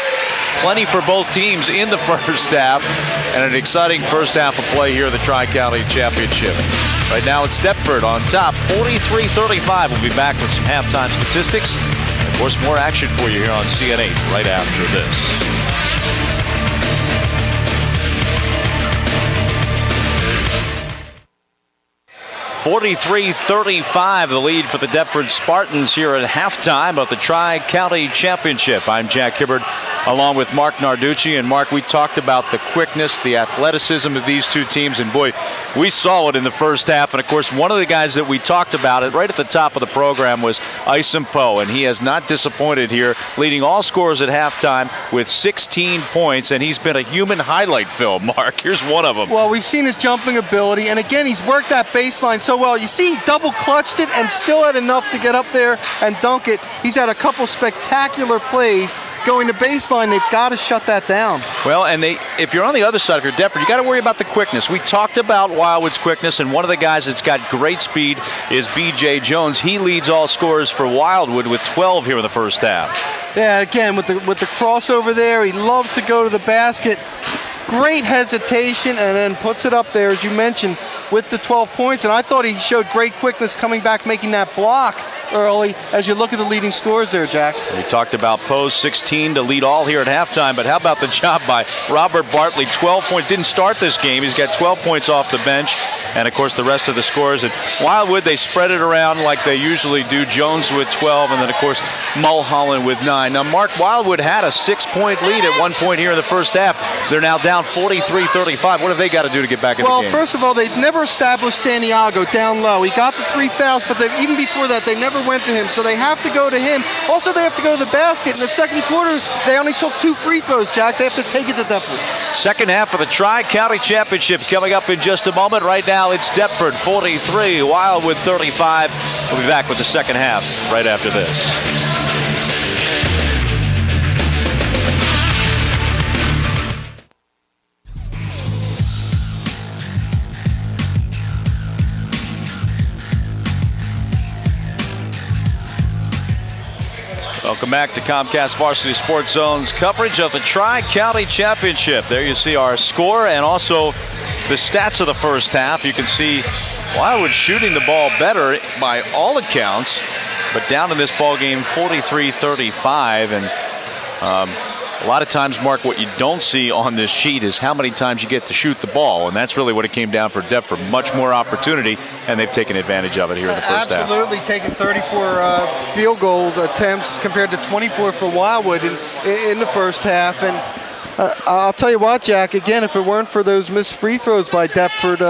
plenty for both teams in the first half, and an exciting first half of play here in the Tri-County Championship. Right now it's Deptford on top, 43-35. We'll be back with some halftime statistics. And of course, more action for you here on CN8 right after this. 43-35, the lead for the Deptford Spartans here at halftime of the Tri-County Championship. I'm Jack Hibbard, along with Mark Narducci. And Mark, we talked about the quickness, the athleticism of these two teams, and boy, we saw it in the first half. And of course, one of the guys that we talked about it right at the top of the program was Isom Poe, and he has not disappointed here, leading all scorers at halftime with 16 points, and he's been a human highlight film. Mark, here's one of them. Well, we've seen his jumping ability, and again, he's worked that baseline so well. You see, he double clutched it and still had enough to get up there and dunk it. He's had a couple spectacular plays going to baseline. They've got to shut that down. Well, and if you're on the other side, if you're Deptford, you got to worry about the quickness. We talked about Wildwood's quickness, and one of the guys that's got great speed is B.J. Jones. He leads all scorers for Wildwood with 12 here in the first half. Yeah, again, with the crossover there, he loves to go to the basket. Great hesitation, and then puts it up there, as you mentioned, with the 12 points. And I thought he showed great quickness coming back, making that block early as you look at the leading scores there, Jack. We talked about Poe's 16 to lead all here at halftime, but how about the job by Robert Bartley? 12 points. Didn't start this game. He's got 12 points off the bench. And, of course, the rest of the scores. At Wildwood, they spread it around like they usually do. Jones with 12, and then, of course, Mulholland with 9. Now, Mark, Wildwood had a 6-point lead at one point here in the first half. They're now down 43-35. What have they got to do to get back in the game? Well, first of all, they've never established Santiago down low. He got the 3 fouls, but even before that, they never went to him, so they have to go to him. Also, they have to go to the basket. In the second quarter, they only took 2 free throws, Jack. They have to take it to Deptford. Second half of the Tri-County Championship coming up in just a moment. Right now, it's Deptford 43, Wildwood 35. We'll be back with the second half right after this. Welcome back to Comcast Varsity Sports Zone's coverage of the Tri-County Championship. There you see our score and also the stats of the first half. You can see Wildwood shooting the ball better by all accounts, but down in this ball game 43-35. And a lot of times, Mark, what you don't see on this sheet is how many times you get to shoot the ball, and that's really what it came down for Deptford. Much more opportunity, and they've taken advantage of it here in the first half. Absolutely, taking 34 field goals attempts compared to 24 for Wildwood in the first half. And I'll tell you what, Jack, again, if it weren't for those missed free throws by Deptford,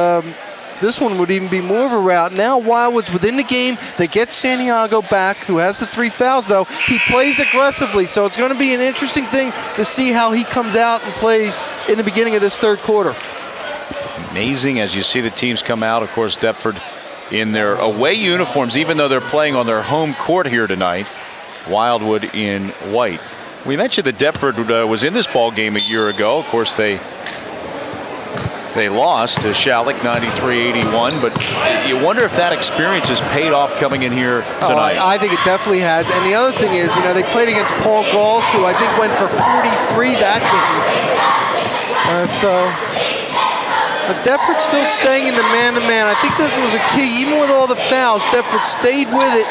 this one would even be more of a rout. Now Wildwood's within the game. They get Santiago back, who has the 3 fouls, though. He plays aggressively, so it's going to be an interesting thing to see how he comes out and plays in the beginning of this third quarter. Amazing as you see the teams come out. Of course, Deptford in their away uniforms, even though they're playing on their home court here tonight. Wildwood in white. We mentioned that Deptford was in this ball game a year ago. Of course, they lost to Shalleck 93-81, but you wonder if that experience has paid off coming in here tonight. I think it definitely has. And the other thing is, they played against Paul Galls, who I think went for 43 that game. But Deptford still staying in the man-to-man. I think that was a key. Even with all the fouls, Deptford stayed with it.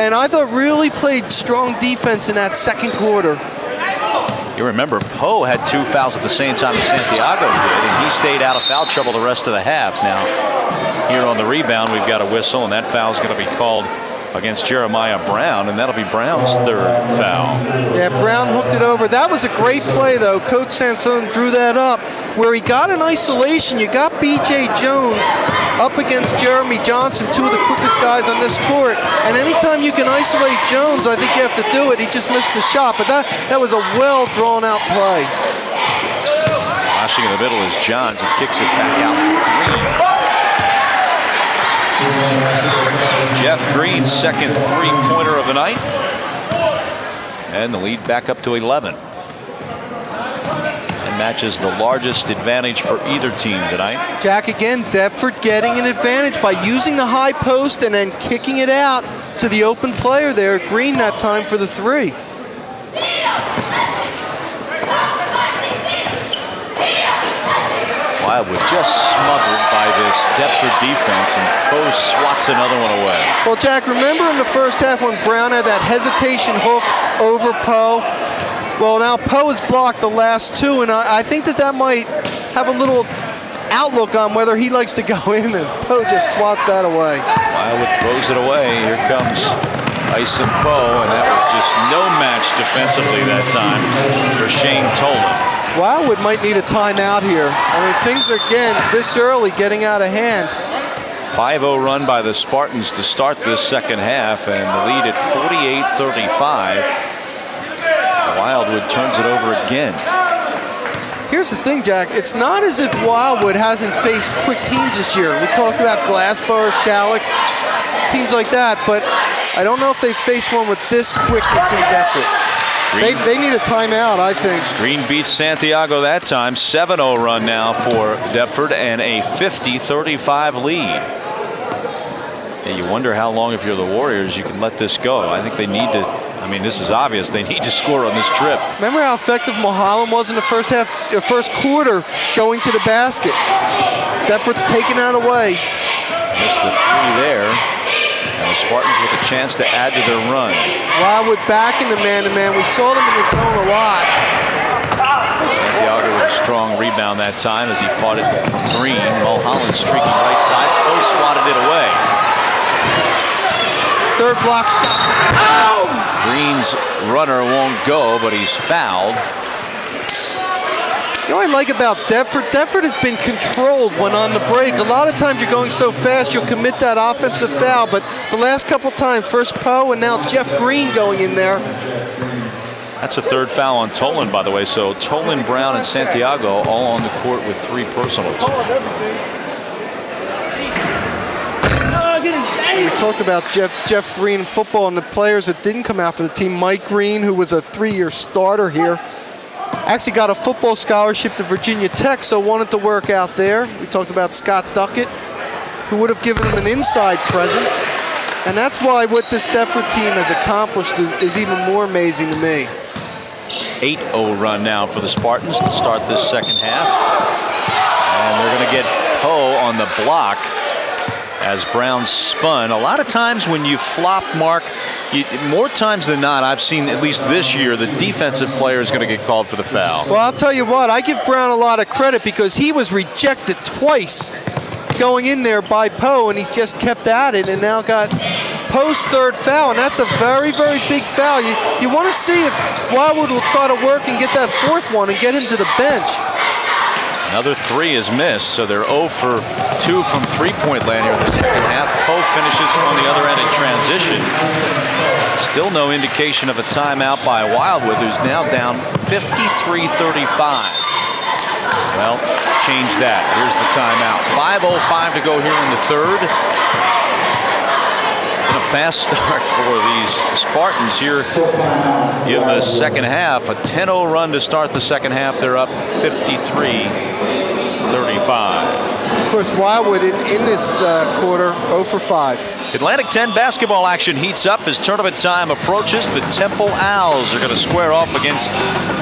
And I thought really played strong defense in that second quarter. You remember, Poe had 2 fouls at the same time as Santiago did, and he stayed out of foul trouble the rest of the half. Now, here on the rebound, we've got a whistle, and that foul is going to be called against Jeremiah Brown, and that'll be Brown's 3rd foul. Yeah, Brown hooked it over. That was a great play, though. Coach Sansone drew that up, where he got an isolation. You got B.J. Jones up against Jeremy Johnson, 2 of the quickest guys on this court. And anytime you can isolate Jones, I think you have to do it. He just missed the shot, but that was a well-drawn-out play. Flashing in the middle is Johns. He kicks it back out to Green. Jeff Green's second 3-pointer of the night. And the lead back up to 11. And matches the largest advantage for either team tonight. Jack, again, Deptford getting an advantage by using the high post and then kicking it out to the open player there. Green that time for the 3. Wildwood just smothered by this Deptford defense, and Poe swats another one away. Well, Jack, remember in the first half when Brown had that hesitation hook over Poe? Well, now Poe has blocked the last 2, and I think that might have a little outlook on whether he likes to go in, and Poe just swats that away. Wildwood throws it away. Here comes Ison Poe, and that was just no match defensively that time for Shane Tolan. Wildwood might need a timeout here. I mean, things are, again, this early getting out of hand. 5-0 run by the Spartans to start this second half, and the lead at 48-35. Wildwood turns it over again. Here's the thing, Jack. It's not as if Wildwood hasn't faced quick teams this year. We talked about Glassboro, Shalleck, teams like that, but I don't know if they faced one with this quickness in Deptford. They need a timeout, I think. Green beats Santiago that time. 7-0 run now for Deptford and a 50-35 lead. And you wonder how long, if you're the Warriors, you can let this go. I think they need to. I mean, this is obvious. They need to score on this trip. Remember how effective Mulholland was in the first quarter going to the basket. Deptford's taking that away. Missed a 3 there. And the Spartans with a chance to add to their run. Wildwood back in the man-to-man. We saw them in the zone a lot. Santiago with a strong rebound that time as he fought it from Green. Mulholland streaking right side. Poe swatted it away. Third block shot. Oh! Green's runner won't go, but he's fouled. You know what I like about Deptford? Deptford has been controlled when on the break. A lot of times you're going so fast you'll commit that offensive foul, but the last couple times, first Poe and now Jeff Green going in there. That's a 3rd foul on Tolan, by the way. So Tolan, Brown, and Santiago all on the court with 3 personals. We talked about Jeff Green in football and the players that didn't come out for the team. Mike Green, who was a 3-year starter here, actually got a football scholarship to Virginia Tech, so wanted to work out there. We talked about Scott Duckett, who would have given him an inside presence. And that's why what this Deptford team has accomplished is even more amazing to me. 8-0 run now for the Spartans to start this second half. And they're going to get Poe on the block as Brown spun. A lot of times when you flop, Mark, more times than not, I've seen, at least this year, the defensive player is going to get called for the foul. Well, I'll tell you what, I give Brown a lot of credit because he was rejected twice going in there by Poe, and he just kept at it and now got Poe's 3rd foul, and that's a very, very big foul. You want to see if Wildwood will try to work and get that 4th one and get him to the bench. Another three is missed, so they're 0 for 2 from three-point land here in the second half. Poe finishes on the other end in transition. Still no indication of a timeout by Wildwood, who's now down 53-35. Well, change that. Here's the timeout. 5:05 to go here in the third. And a fast start for these Spartans here in the second half. A 10-0 run to start the second half. They're up 53-35. Of course, Wildwood in this quarter 0 for 5. Atlantic 10 basketball action heats up as tournament time approaches. The Temple Owls are going to square off against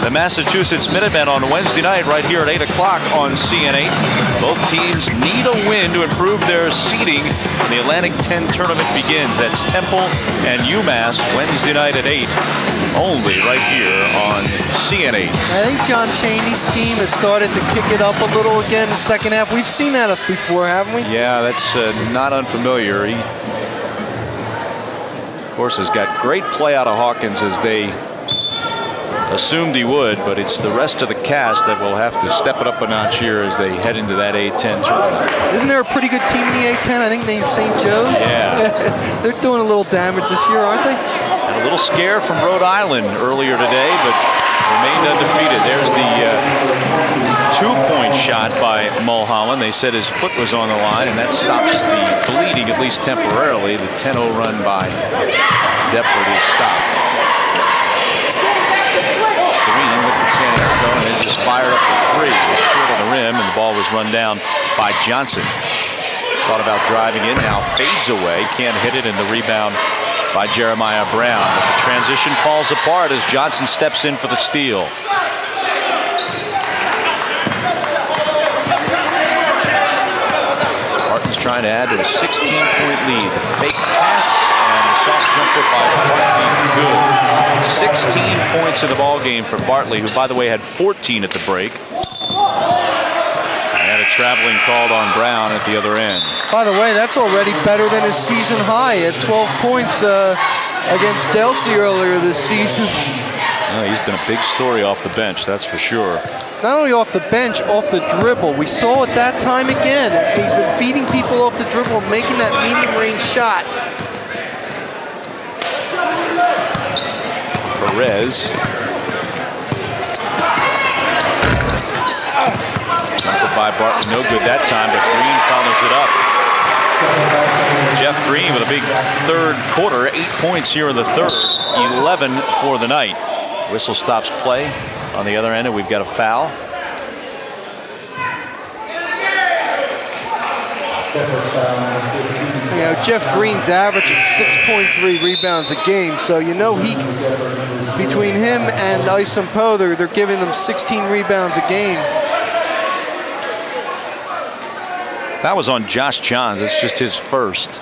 the Massachusetts Minutemen on Wednesday night right here at 8 o'clock on CN8. Both teams need a win to improve their seeding when the Atlantic 10 tournament begins. That's Temple and UMass Wednesday night at 8. Only right here on CN8. I think John Chaney's team has started to kick it up a little again in the second half. We've seen that before, haven't we? Yeah, that's not unfamiliar. He, of course, has got great play out of Hawkins as they assumed he would, but it's the rest of the cast that will have to step it up a notch here as they head into that A10 tournament. Isn't there a pretty good team in the A10, I think, named St. Joe's? Yeah. They're doing a little damage this year, aren't they? And a little scare from Rhode Island earlier today, but remained undefeated. There's the two-point shot by Mulholland. They said his foot was on the line, and that stops the bleeding, at least temporarily. The 10-0 run by Deptford is stopped. Green looked at San Diego and then just fired up the three. It was short on the rim, and the ball was run down by Johnson. Thought about driving in, now fades away. Can't hit it, and the rebound by Jeremiah Brown. But the transition falls apart as Johnson steps in for the steal. Spartans trying to add to a 16-point lead. The fake pass and the soft jumper by Bartley. Good. 16 points in the ball game for Bartley, who, by the way, had 14 at the break. And a traveling called on Brown at the other end. By the way, that's already better than his season high at 12 points against Delsey earlier this season. Well, he's been a big story off the bench, that's for sure. Not only off the bench, off the dribble. We saw it that time again. He's been beating people off the dribble, making that medium-range shot. Perez. By Bartley, no good that time, but Green follows it up. Jeff Green with a big third quarter, 8 points here in the third, 11 for the night. Whistle stops play on the other end, and we've got a foul. You know, Jeff Green's averaging 6.3 rebounds a game, so you know he, between him and Isom Poe, they're giving them 16 rebounds a game. That was on Josh Johns. That's just his first.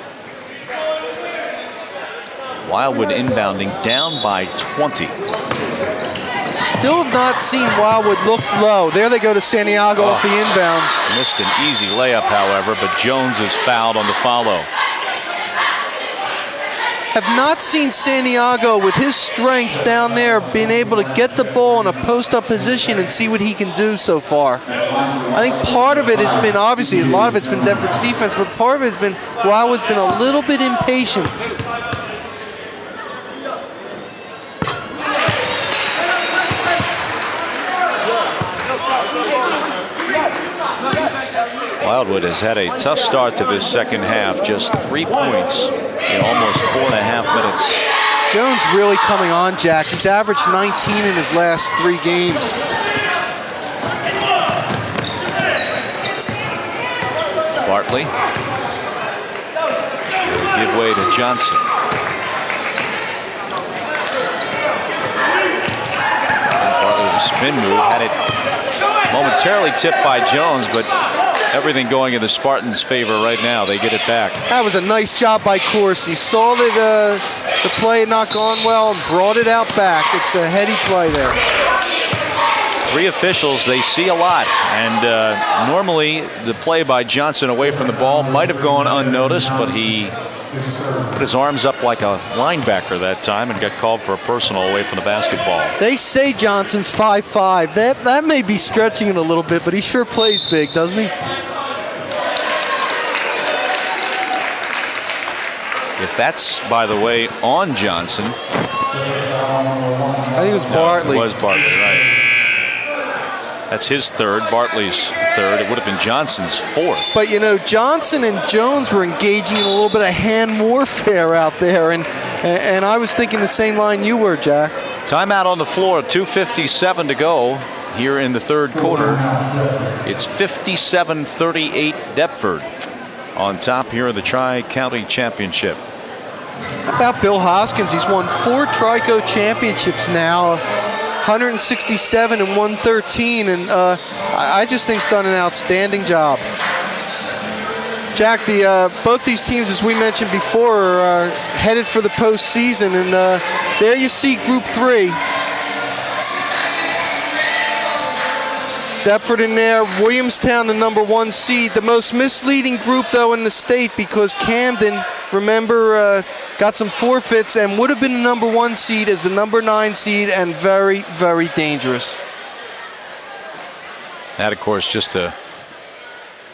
Wildwood inbounding down by 20. Still have not seen Wildwood look low. There they go to Santiago off the inbound. Missed an easy layup, however, but Jones is fouled on the follow. Have not seen Santiago with his strength down there being able to get the ball in a post-up position and see what he can do so far. I think part of it has been, obviously, a lot of it's been Deptford's defense, but part of it has been Wildwood's been a little bit impatient. Wildwood has had a tough start to this second half. Just 3 points in almost 4.5 minutes. Jones really coming on, Jack. He's averaged 19 in his last 3 games. Bartley. Give way to Johnson. And Bartley with a spin move. Had it momentarily tipped by Jones, but everything going in the Spartans' favor right now. They get it back. That was a nice job by Corsi. Saw that the play had not gone well and brought it out back. It's a heady play there. Three officials, they see a lot, and normally the play by Johnson away from the ball might have gone unnoticed, but he put his arms up like a linebacker that time and got called for a personal away from the basketball. They say Johnson's 5'5". That may be stretching it a little bit, but he sure plays big, doesn't he? If that's, by the way, on Johnson. I think it was Bartley. It was Bartley, right. That's his third, Bartley's third. It would have been Johnson's fourth. But, you know, Johnson and Jones were engaging in a little bit of hand warfare out there, and I was thinking the same line you were, Jack. Timeout on the floor, 2:57 to go here in the third quarter. It's 57-38 Deptford on top here in the Tri-County Championship. How about Bill Hoskins? He's won 4 Tri-Co championships now. 167 and 113, and I just think he's done an outstanding job. Jack, both these teams, as we mentioned before, are headed for the postseason, and there you see Group 3. Deptford in there, Williamstown, the #1 seed. The most misleading group, though, in the state, because Camden, remember, got some forfeits and would have been the #1 seed as the #9 seed, and very, very dangerous. That, of course, just to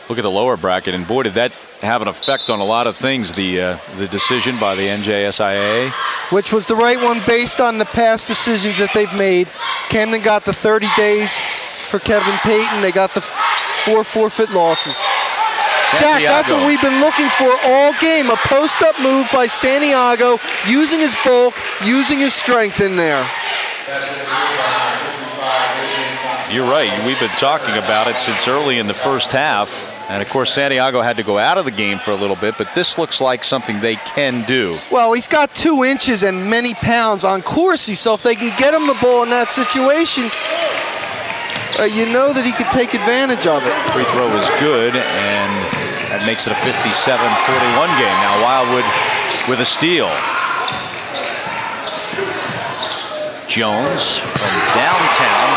look at the lower bracket, and boy, did that have an effect on a lot of things, the decision by the NJSIAA. Which was the right one based on the past decisions that they've made. Camden got the 30 days for Kevin Payton. They got the 4 forfeit losses. Jack, that's what we've been looking for all game. A post-up move by Santiago, using his bulk, using his strength in there. You're right. We've been talking about it since early in the first half. And, of course, Santiago had to go out of the game for a little bit, but this looks like something they can do. Well, he's got 2 inches and many pounds on Corsi, so if they can get him the ball in that situation, you know that he could take advantage of it. Free throw is good, and that makes it a 57-41 game. Now Wildwood with a steal. Jones from downtown,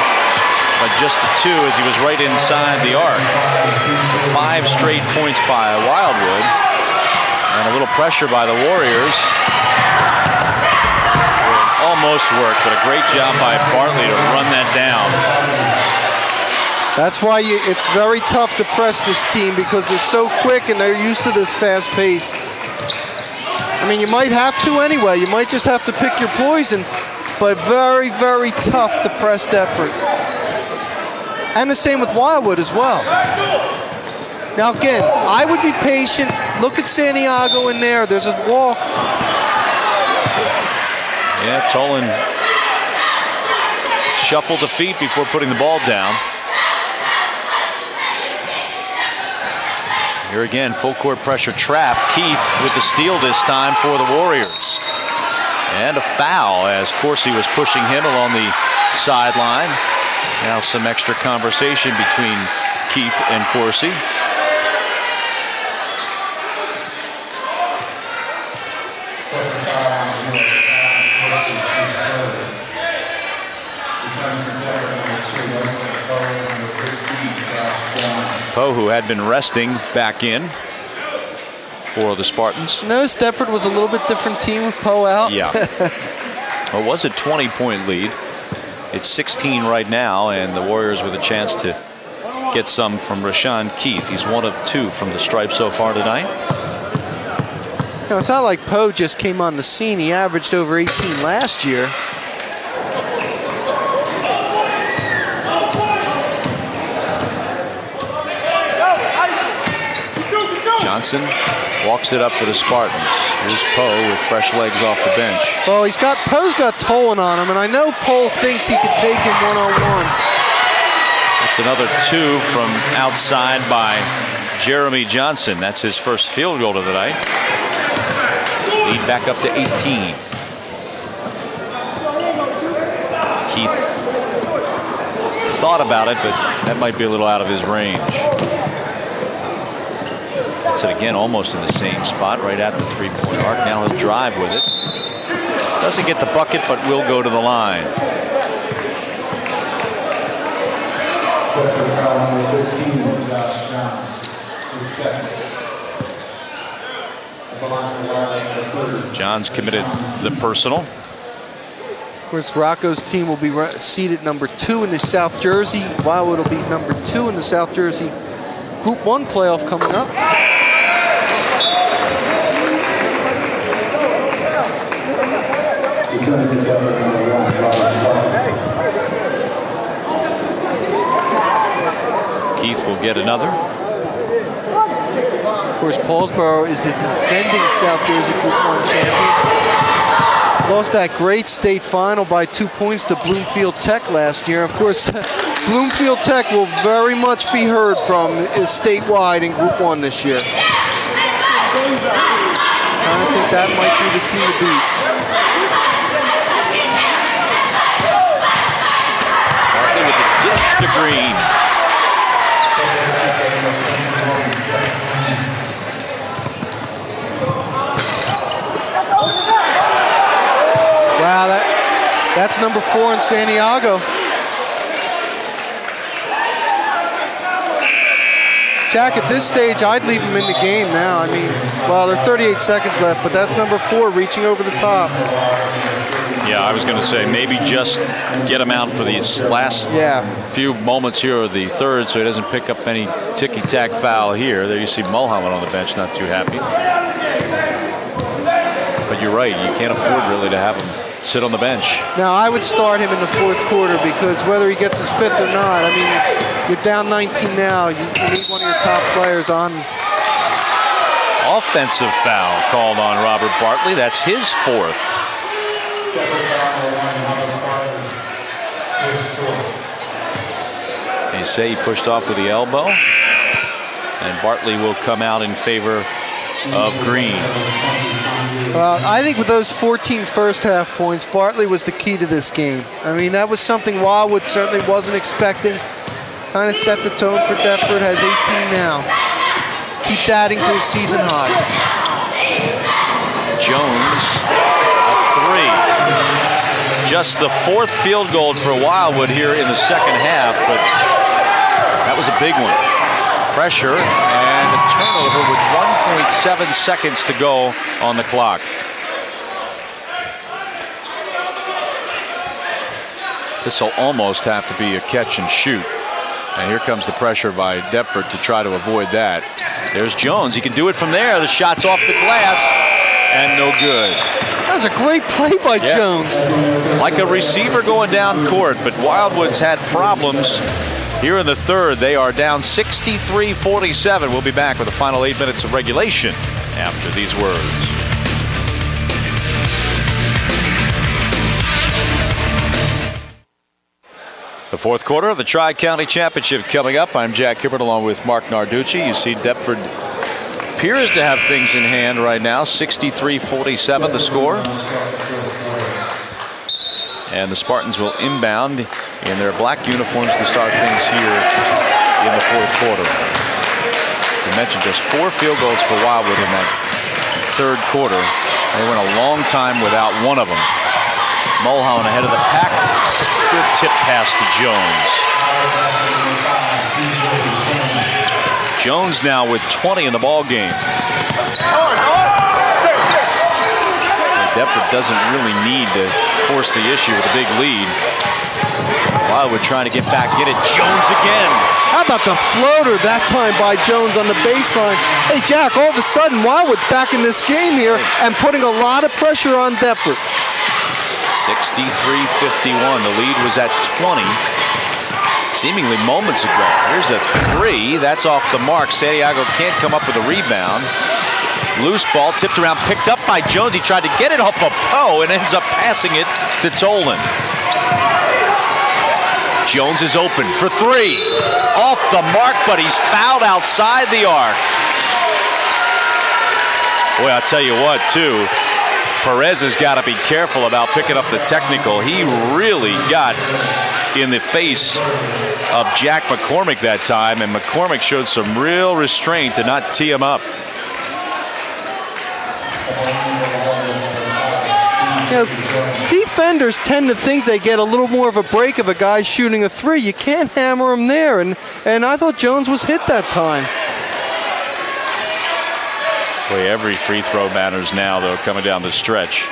but just a 2 as he was right inside the arc. So 5 straight points by Wildwood, and a little pressure by the Warriors. Almost worked, but a great job by Bartley to run that down. That's why it's very tough to press this team, because they're so quick and they're used to this fast pace. I mean, you might have to anyway. You might just have to pick your poison, but very, very tough to press Deptford. And the same with Wildwood as well. Now again, I would be patient. Look at Santiago in there. There's a walk. Yeah, Tolan shuffled the feet before putting the ball down. Here again, full court pressure trap. Keith with the steal this time for the Warriors. And a foul as Corsi was pushing him along the sideline. Now some extra conversation between Keith and Corsi. Poe, who had been resting, back in for the Spartans. Notice Deptford was a little bit different team with Poe out. Yeah. Well, it was a 20-point lead. It's 16 right now, and the Warriors with a chance to get some from Rashawn Keith. He's 1 of 2 from the stripe so far tonight. No, it's not like Poe just came on the scene. He averaged over 18 last year. Johnson walks it up for the Spartans. Here's Poe with fresh legs off the bench. Well, Poe's got Tolan on him, and I know Poe thinks he could take him one-on-one. It's another 2 from outside by Jeremy Johnson. That's his first field goal of the night. Lead back up to 18. Keith thought about it, but that might be a little out of his range. That's it again, almost in the same spot, right at the 3-point arc. Now he'll drive with it. Doesn't get the bucket, but will go to the line. Deptford foul number 15, Josh Johns, his second. Johns committed the personal. Of course, Rocco's team will be seated number 2 in the South Jersey. Wildwood will be number 2 in the South Jersey Group 1 playoff coming up. Keith will get another. Of course, Paulsboro is the defending South Jersey Group 1 champion. Lost that great state final by 2 points to Bloomfield Tech last year. Of course, Bloomfield Tech will very much be heard from statewide in Group 1 this year. I think that might be the team to beat. Bartley with the dish to Green. Wow, that's number 4 in Santiago. Jack, at this stage, I'd leave him in the game now. I mean, well, there are 38 seconds left, but that's number 4 reaching over the top. Yeah, I was going to say maybe just get him out for these last few moments here of the third so he doesn't pick up any ticky-tack foul here. There you see Mulholland on the bench, not too happy. But you're right, you can't afford really to have him sit on the bench. Now, I would start him in the 4th quarter because whether he gets his 5th or not, I mean, you're down 19 now. You need one of your top players on. Offensive foul called on Robert Bartley. That's his 4th. They say he pushed off with the elbow. And Bartley will come out in favor of Green. Well, I think with those 14 first half points, Bartley was the key to this game. I mean, that was something Wildwood certainly wasn't expecting. Kind of set the tone for Deptford, has 18 now. Keeps adding to his season high. Jones, a 3. Just the 4th field goal for Wildwood here in the second half, but that was a big one. Pressure and a turnover with 1.7 seconds to go on the clock. This will almost have to be a catch and shoot. And here comes the pressure by Deptford to try to avoid that. There's Jones. He can do it from there. The shot's off the glass and no good. That was a great play by Jones. Like a receiver going down court, but Wildwood's had problems. Here in the third, they are down 63-47. We'll be back with the final 8 minutes of regulation after these words. The 4th quarter of the Tri-County Championship coming up. I'm Jack Hibbert along with Mark Narducci. You see Deptford appears to have things in hand right now. 63-47 the score. And the Spartans will inbound in their black uniforms to start things here in the 4th quarter. We mentioned just 4 field goals for Wildwood in that 3rd quarter. They went a long time without one of them. Mulholland ahead of the pack. Good tip pass to Jones. Jones now with 20 in the ball game. Deptford doesn't really need to force the issue with a big lead. Wildwood trying to get back in it. Jones again. How about the floater that time by Jones on the baseline? Hey, Jack, all of a sudden, Wildwood's back in this game here and putting a lot of pressure on Deptford. 63-51. The lead was at 20 seemingly moments ago. Here's a 3. That's off the mark. Santiago can't come up with a rebound. Loose ball tipped around, picked up by Jones. He tried to get it off a Poe and ends up passing it to Tolan. Jones is open for 3. Off the mark, but he's fouled outside the arc. Boy, I'll tell you what, too. Perez has got to be careful about picking up the technical. He really got in the face of Jack McCormick that time, and McCormick showed some real restraint to not tee him up. You know, defenders tend to think they get a little more of a break if a guy's shooting a three. You can't hammer him there, and I thought Jones was hit that time. Boy, every free throw matters now, though, coming down the stretch.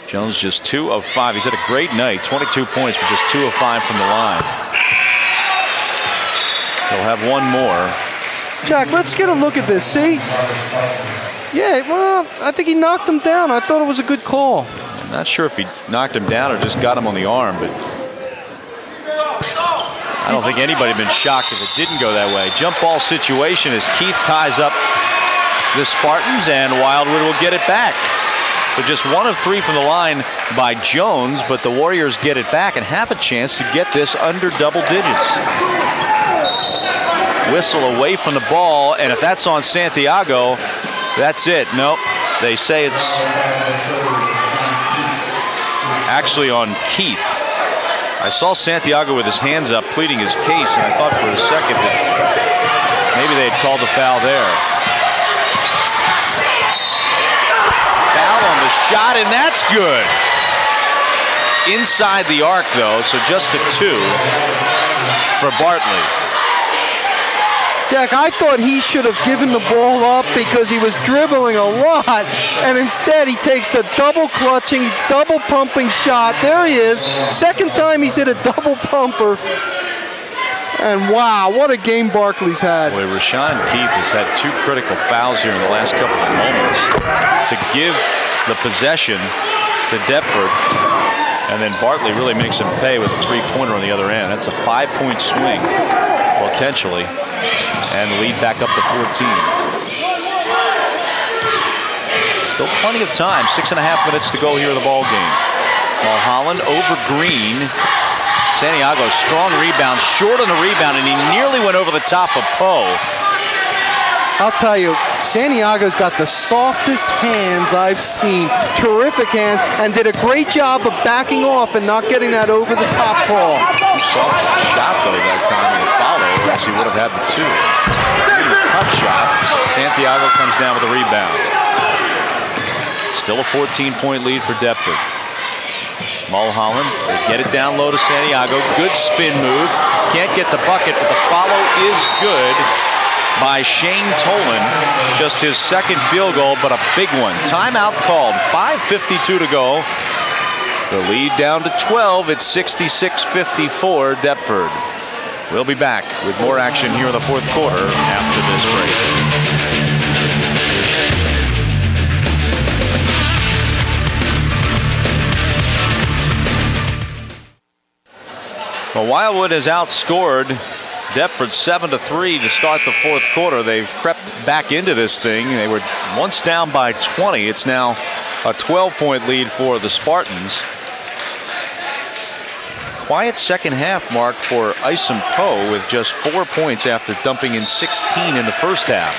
Jones just 2 of 5. He's had a great night, 22 points, but just 2 of 5 from the line. He'll have one more. Jack, let's get a look at this. See? Yeah, well, I think he knocked him down. I thought it was a good call. I'm not sure if he knocked him down or just got him on the arm, but I don't think anybody would have been shocked if it didn't go that way. Jump ball situation as Keith ties up the Spartans, and Wildwood will get it back. So just 1 of 3 from the line by Jones, but the Warriors get it back and have a chance to get this under double digits. Whistle away from the ball, and if that's on Santiago, that's it. Nope. They say it's actually on Keith. I saw Santiago with his hands up pleading his case, and I thought for a second that maybe they'd called the foul there. Foul on the shot, and that's good. Inside the arc, though, so just a 2 for Bartley. Jack, I thought he should have given the ball up because he was dribbling a lot, and instead he takes the double clutching, double pumping shot. There he is. Second time he's hit a double pumper. And wow, what a game Barkley's had. Boy, Rashawn Keith has had 2 critical fouls here in the last couple of moments to give the possession to Deptford. And then Bartley really makes him pay with a 3-pointer on the other end. That's a 5-point swing, potentially. And lead back up to 14. Still plenty of time. 6.5 minutes to go here in the ball game. Mulholland over Green. Santiago, strong rebound, short on the rebound, and he nearly went over the top of Poe. I'll tell you, Santiago's got the softest hands I've seen. Terrific hands, and did a great job of backing off and not getting that over the top call. Too soft a shot though that time in the follow, or else he would have had the 2. Pretty tough shot. Santiago comes down with a rebound. Still a 14-point lead for Deptford. Mulholland, they get it down low to Santiago. Good spin move. Can't get the bucket, but the follow is good by Shane Tolan. Just his 2nd field goal, but a big one. Timeout called. 5:52 to go. The lead down to 12. It's 66-54 Deptford. We'll be back with more action here in the 4th quarter after this break. Well, Wildwood has outscored Deptford 7-3 to start the 4th quarter. They've crept back into this thing. They were once down by 20. It's now a 12-point lead for the Spartans. Quiet second half mark for Isom Poe with just 4 points after dumping in 16 in the first half.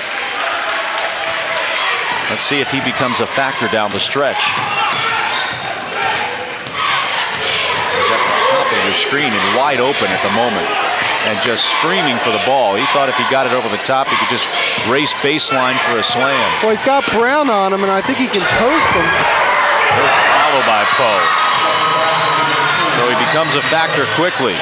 Let's see if he becomes a factor down the stretch. He's at the top of your screen and wide open at the moment, and just screaming for the ball. He thought if he got it over the top, he could just race baseline for a slam. Well, he's got Brown on him, and I think he can post him. There's the follow by Poe. So he becomes a factor quickly.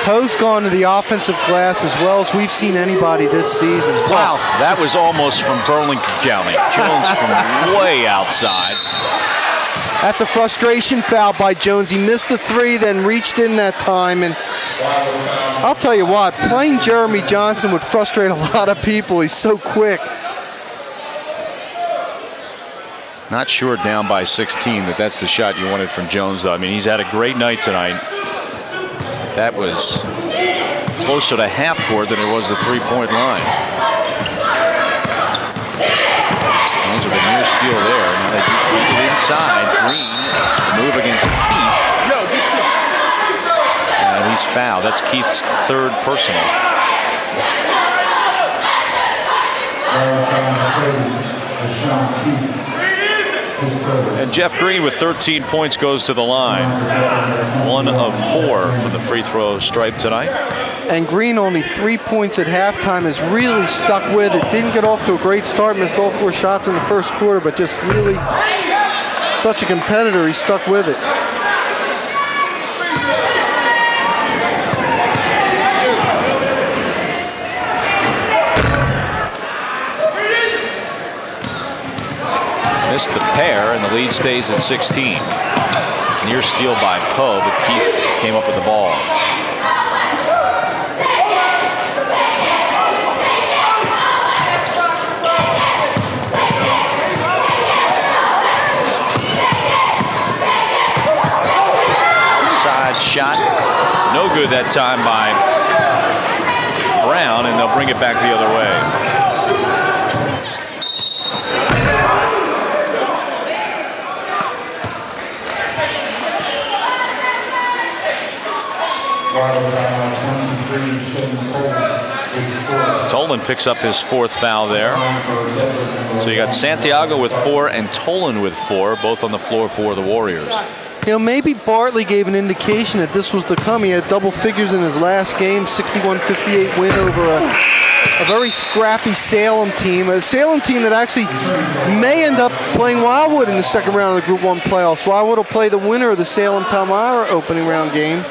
Poe's gone to the offensive glass as well as we've seen anybody this season. Wow. That was almost from Burlington County. Jones from way outside. That's a frustration foul by Jones. He missed the 3, then reached in that time. And I'll tell you what, playing Jeremy Johnson would frustrate a lot of people. He's so quick. Not sure down by 16 that's the shot you wanted from Jones, though. I mean, he's had a great night tonight. That was closer to half court than it was the 3-point line. Jones with a near steal there. Now they do feed it inside. Green, the move against Keith. And he's fouled. That's Keith's 3rd personal. And Jeff Green with 13 points goes to the line. 1 of 4 from the free throw stripe tonight. And Green, only 3 points at halftime, has really stuck with it. Didn't get off to a great start, missed all 4 shots in the first quarter, but just really such a competitor, he stuck with it. Missed the pair, and the lead stays at 16. Near steal by Poe, but Keith came up with the ball. Side shot, no good that time by Brown, and they'll bring it back the other way. Tolan picks up his 4th foul there. So you got Santiago with 4 and Tolan with 4, both on the floor for the Warriors. You know, maybe Bartley gave an indication that this was to come. He had double figures in his last game, 61-58 win over a very scrappy Salem team. A Salem team that actually may end up playing Wildwood in the second round of the Group 1 playoffs. Wildwood will play the winner of the Salem-Palmyra opening round game.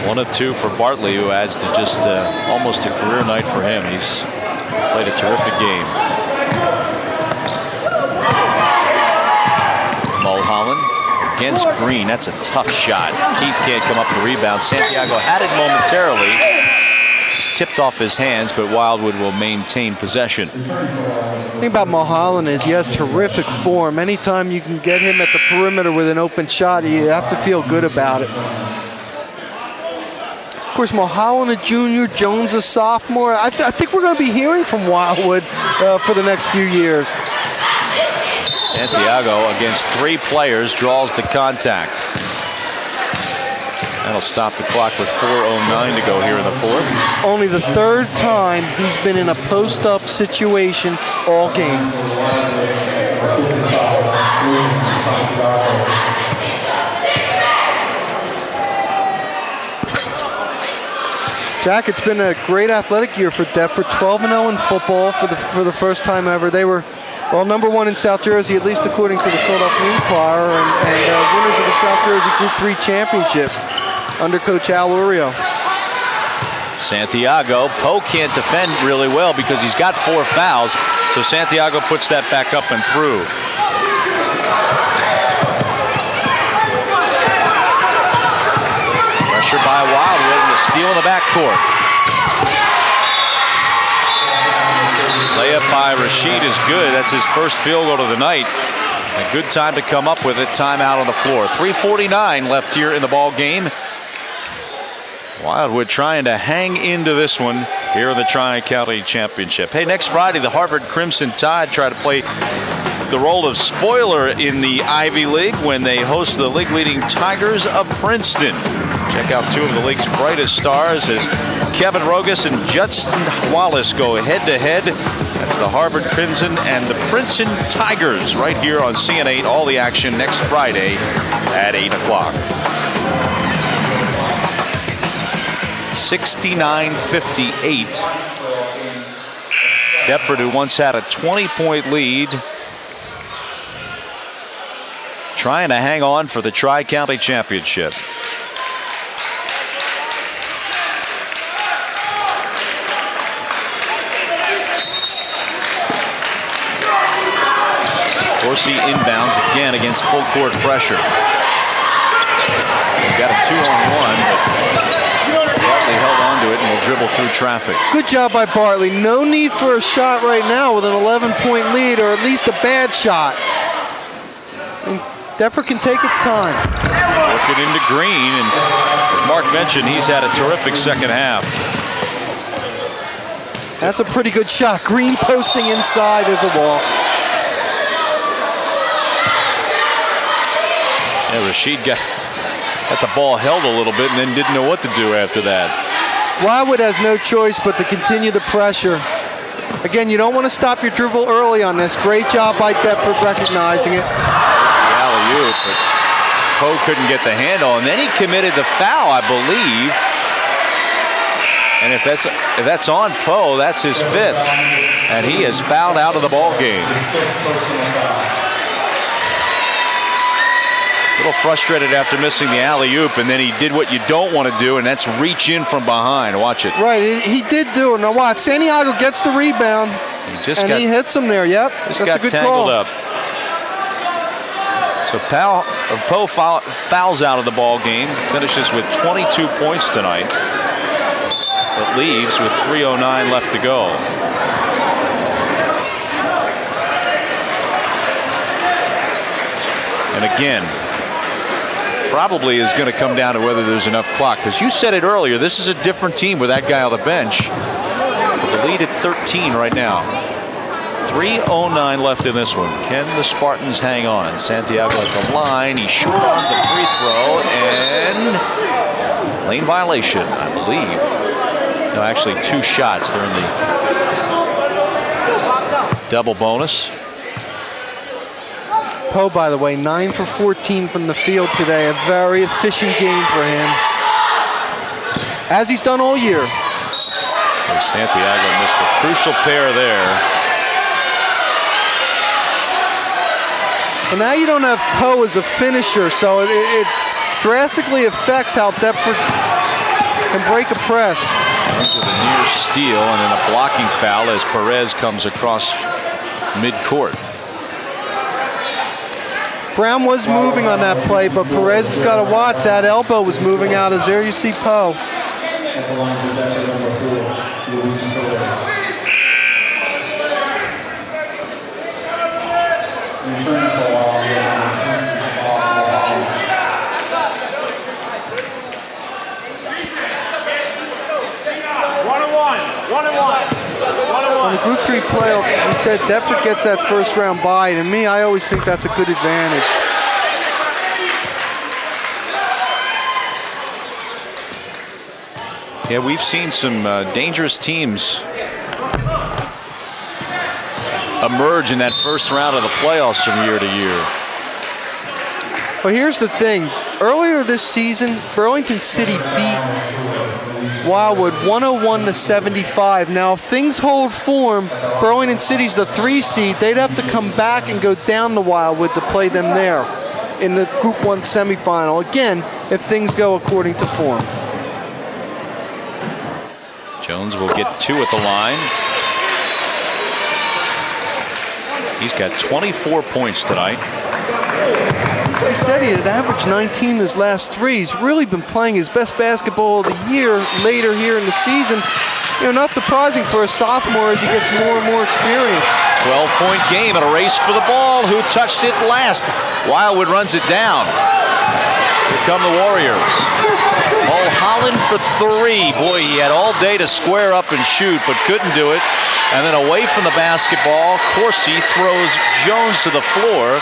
One of 2 for Bartley, who adds to just almost a career night for him. He's played a terrific game. Mulholland against Green. That's a tough shot. Keith can't come up with the rebound. Santiago had it momentarily. It's tipped off his hands, but Wildwood will maintain possession. The thing about Mulholland is he has terrific form. Anytime you can get him at the perimeter with an open shot, you have to feel good about it. Of course, Mulholland a junior, Jones a sophomore. I think we're going to be hearing from Wildwood for the next few years. Santiago against 3 players draws the contact. That'll stop the clock with 4:09 to go here in the 4th. Only the 3rd time he's been in a post-up situation all game. Jack, it's been a great athletic year for Deptford. 12-0 in football for the first time ever. They were, well, #1 in South Jersey, at least according to the Philadelphia Inquirer, and winners of the South Jersey Group 3 championship under Coach Al Urio. Santiago, Poe can't defend really well because he's got 4 fouls, so Santiago puts that back up and through. Pressure by Wildwood and the steal in the backcourt. Layup by Rashid is good. That's his first field goal of the night. A good time to come up with it. Timeout on the floor. 3:49 left here in the ball game. Wildwood trying to hang into this one here in the Tri-County Championship. Hey, next Friday, the Harvard Crimson Tide try to play the role of spoiler in the Ivy League when they host the league-leading Tigers of Princeton. Check out 2 of the league's brightest stars as Kevin Rogas and Judson Wallace go head-to-head. That's the Harvard Crimson and the Princeton Tigers right here on CN8. All the action next Friday at 8 o'clock. 69-58. Deptford, who once had a 20-point lead, trying to hang on for the Tri-County Championship. Dorsey inbounds again against full court pressure. We've got a 2-on-1, but Bartley held onto it and will dribble through traffic. Good job by Bartley. No need for a shot right now with an 11-point lead, or at least a bad shot. And Deptford can take its time. Work it into Green, and as Mark mentioned, he's had a terrific second half. That's a pretty good shot. Green posting inside. There's a wall. Yeah, Rashid got the ball held a little bit and then didn't know what to do after that. Wildwood has no choice but to continue the pressure. Again, you don't want to stop your dribble early on this. Great job by Deptford recognizing it. There's the alley-oop, but Poe couldn't get the handle, and then he committed the foul, I believe. And if that's on Poe, that's his 5th, and he is fouled out of the ball game. A little frustrated after missing the alley-oop, and then he did what you don't want to do, and that's reach in from behind. Watch it. Right, he did do it. Now watch, Santiago gets the rebound, he hits him there. Yep, just that's got a good tangled call. up. So Poe fouls out of the ball game, finishes with 22 points tonight, but leaves with 3:09 left to go. And again, probably is going to come down to whether there's enough clock, because you said it earlier, this is a different team with that guy on the bench. But the lead at 13 right now. 3:09 left in this one. Can the Spartans hang on? Santiago at the line. He shoots on the free throw, and lane violation, I believe. No, actually 2 shots. They're in the double bonus. Poe, by the way, 9 for 14 from the field today. A very efficient game for him, as he's done all year. Santiago missed a crucial pair there. Well, now you don't have Poe as a finisher, so it drastically affects how Deptford can break a press. Into the near steal, and then a blocking foul as Perez comes across midcourt. Brown was moving on that play, but Perez has got to watch. That elbow was moving out, as there you see Poe. At the line for Deptford, number 4, Luis Perez. Returning for a while, On the Group 3 playoffs, as we said, Deptford gets that first round bye, and to me, I always think that's a good advantage. Yeah, we've seen some dangerous teams emerge in that first round of the playoffs from year to year. Well, here's the thing. Earlier this season, Burlington City beat Wildwood 101-75. Now, if things hold form, Burlington City's the 3 seed. They'd have to come back and go down to Wildwood to play them there in the Group 1 semifinal. Again, if things go according to form. Jones will get 2 at the line. He's got 24 points tonight. He said he had averaged 19 his last 3. He's really been playing his best basketball of the year later here in the season. You know, not surprising for a sophomore as he gets more and more experience. 12-point game and a race for the ball. Who touched it last? Wildwood runs it down. Here come the Warriors. Mulholland for 3. Boy, he had all day to square up and shoot, but couldn't do it. And then away from the basketball, Corsi throws Jones to the floor.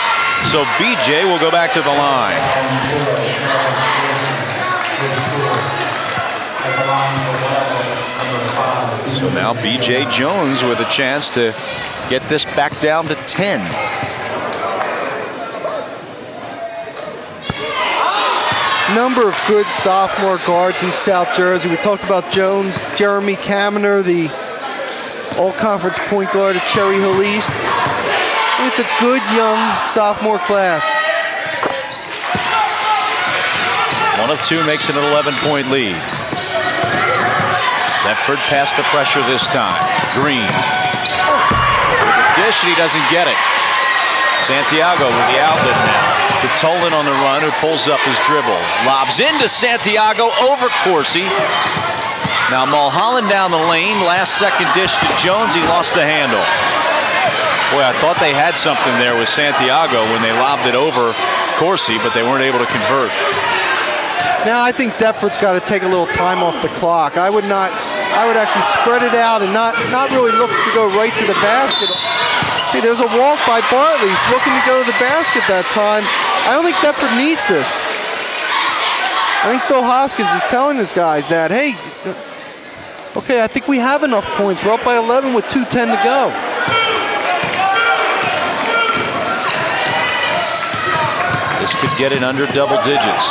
So BJ will go back to the line. So now BJ Jones with a chance to get this back down to 10. Number of good sophomore guards in South Jersey. We talked about Jones, Jeremy Kaminer, the all-conference point guard at Cherry Hill East. It's a good young sophomore class. 1 of 2 makes it an 11-point lead. Deptford past the pressure this time. Green. With the dish, and he doesn't get it. Santiago with the outlet now to Tolan on the run, who pulls up his dribble. Lobs into Santiago over Corsi. Now Mulholland down the lane. Last second dish to Jones. He lost the handle. Boy, I thought they had something there with Santiago when they lobbed it over Corsi, but they weren't able to convert. Now I think Deptford's got to take a little time off the clock. I would actually spread it out and not really look to go right to the basket. See, there's a walk by Bartley. He's looking to go to the basket that time. I don't think Deptford needs this. I think Bill Hoskins is telling his guys that, hey, Okay, I think we have enough points. We're up by 11 with 2:10 to go. This could get it under double digits.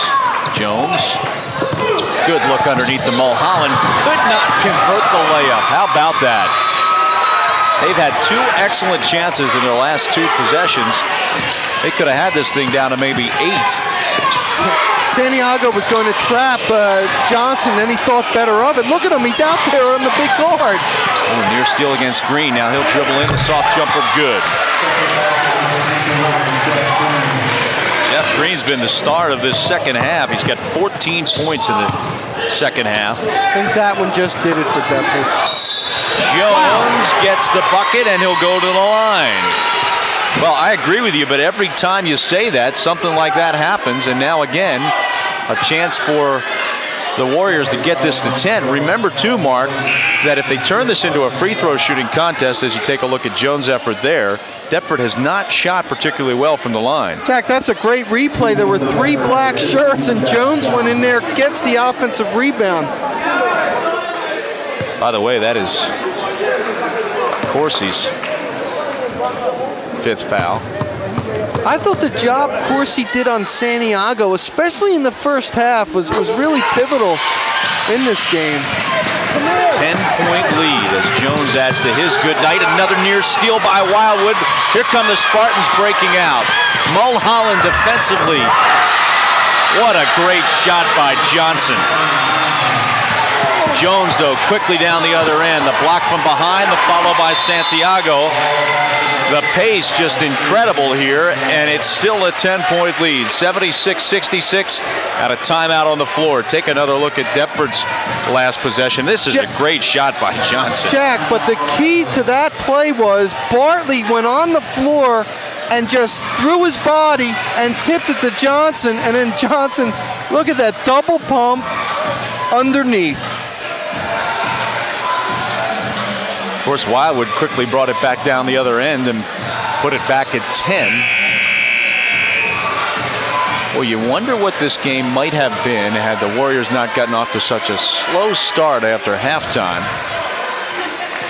Jones, good look underneath the Mulholland. Could not convert the layup. How about that? They've had 2 excellent chances in their last 2 possessions. They could have had this thing down to maybe 8. Santiago was going to trap Johnson, then he thought better of it. Look at him, he's out there on the big guard. Oh, near steal against Green. Now he'll dribble in, the soft jumper, good. Jeff Green's been the star of this second half. He's got 14 points in the second half. I think that one just did it for Deptford. Jones gets the bucket and he'll go to the line. Well, I agree with you, but every time you say that, something like that happens. And now again, a chance for the Warriors to get this to 10. Remember too, Mark, that if they turn this into a free throw shooting contest, as you take a look at Jones' effort there, Deptford has not shot particularly well from the line. Jack, that's a great replay. There were 3 black shirts, and Jones went in there, gets the offensive rebound. By the way, that is Corsi's 5th foul. I thought the job Corsi did on Santiago, especially in the first half, was really pivotal in this game. 10-point lead as Jones adds to his good night. Another near steal by Wildwood. Here come the Spartans breaking out. Mulholland defensively. What a great shot by Johnson. Jones, though, quickly down the other end. The block from behind, the follow by Santiago. The pace just incredible here, and it's still a 10-point lead. 76-66 at a timeout on the floor. Take another look at Deptford's last possession. This is a great shot by Johnson. Jack, but the key to that play was Bartley went on the floor and just threw his body and tipped it to Johnson, and then Johnson, look at that double pump underneath. Of course, Wildwood quickly brought it back down the other end and put it back at 10. Well, you wonder what this game might have been had the Warriors not gotten off to such a slow start after halftime.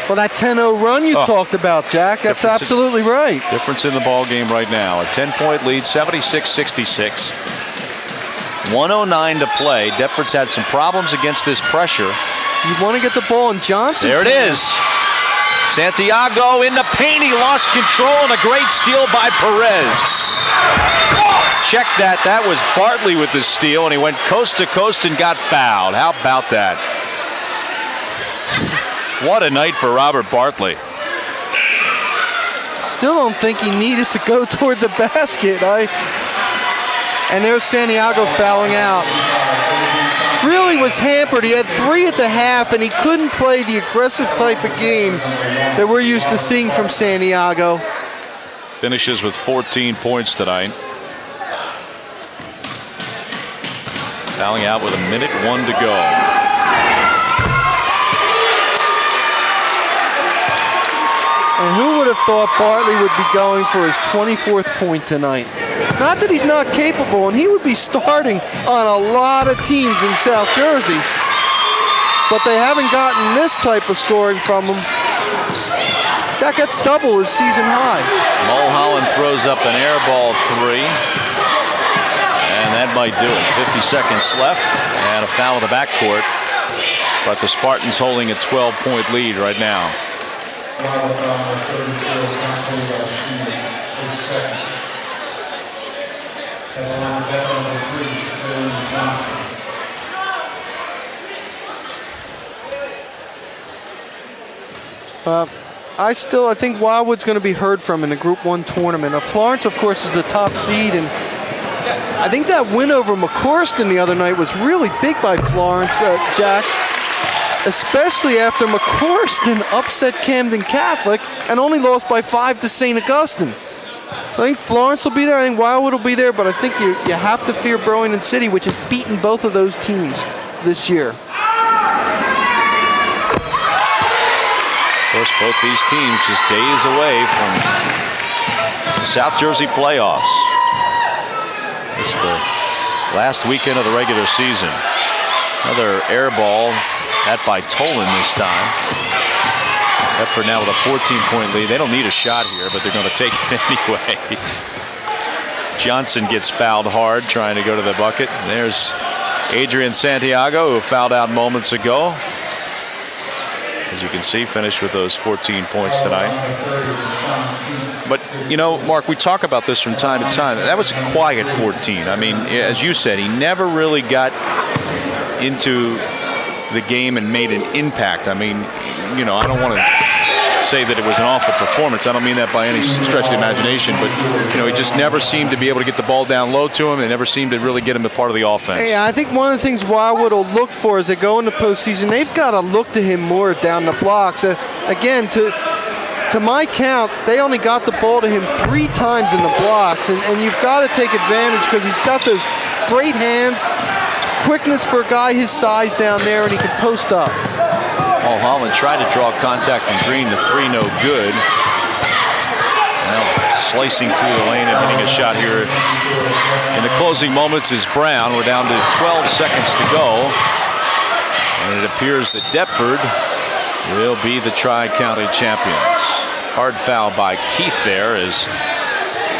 Well, that 10-0 run you talked about, Jack, that's absolutely right. Difference in the ball game right now. A 10-point lead, 76-66. 1:09 to play. Deptford's had some problems against this pressure. You want to get the ball in Johnson. There it is. Santiago in the paint. He lost control, and a great steal by Perez. Check that. That was Bartley with the steal, and he went coast to coast and got fouled. How about that? What a night for Robert Bartley. Still don't think he needed to go toward the basket. And there's Santiago fouling out. Really was hampered. He had 3 at the half, and he couldn't play the aggressive type of game that we're used to seeing from Santiago. Finishes with 14 points tonight. Fouling out with 1:01 to go. And who would have thought Bartley would be going for his 24th point tonight? Not that he's not capable, and he would be starting on a lot of teams in South Jersey, but they haven't gotten this type of scoring from him. Jack, that's double his season high. Mulholland throws up an air ball 3, and that might do it. 50 seconds left, and a foul in the backcourt, but the Spartans holding a 12-point lead right now. I think Wildwood's going to be heard from in the Group 1 tournament. Florence, of course, is the top seed, and I think that win over McCorston the other night was really big by Florence, Jack, especially after McCorston upset Camden Catholic and only lost by 5 to St. Augustine. I think Florence will be there. I think Wildwood will be there, but I think you have to fear Burlington City, which has beaten both of those teams this year. Of course, both these teams just days away from the South Jersey playoffs. It's the last weekend of the regular season. Another air ball That by Tolan this time. Deptford now with a 14-point lead. They don't need a shot here, but they're going to take it anyway. Johnson gets fouled hard trying to go to the bucket. There's Adrian Santiago, who fouled out moments ago. As you can see, finished with those 14 points tonight. But, you know, Mark, we talk about this from time to time. That was a quiet 14. I mean, as you said, he never really got into the game and made an impact. I mean, you know, I don't want to say that it was an awful performance. I don't mean that by any stretch of the imagination, but, you know, he just never seemed to be able to get the ball down low to him. It never seemed to really get him a part of the offense. Yeah, I think one of the things Wildwood will look for as they go into postseason, they've got to look to him more down the blocks. Again, to my count, they only got the ball to him 3 times in the blocks, and you've got to take advantage because he's got those great hands, quickness for a guy his size down there, and he can post up. Paul Holland tried to draw contact from Green to 3, no good. Now slicing through the lane and hitting a shot here in the closing moments is Brown. We're down to 12 seconds to go, and it appears that Deptford will be the Tri-County champions. Hard foul by Keith there as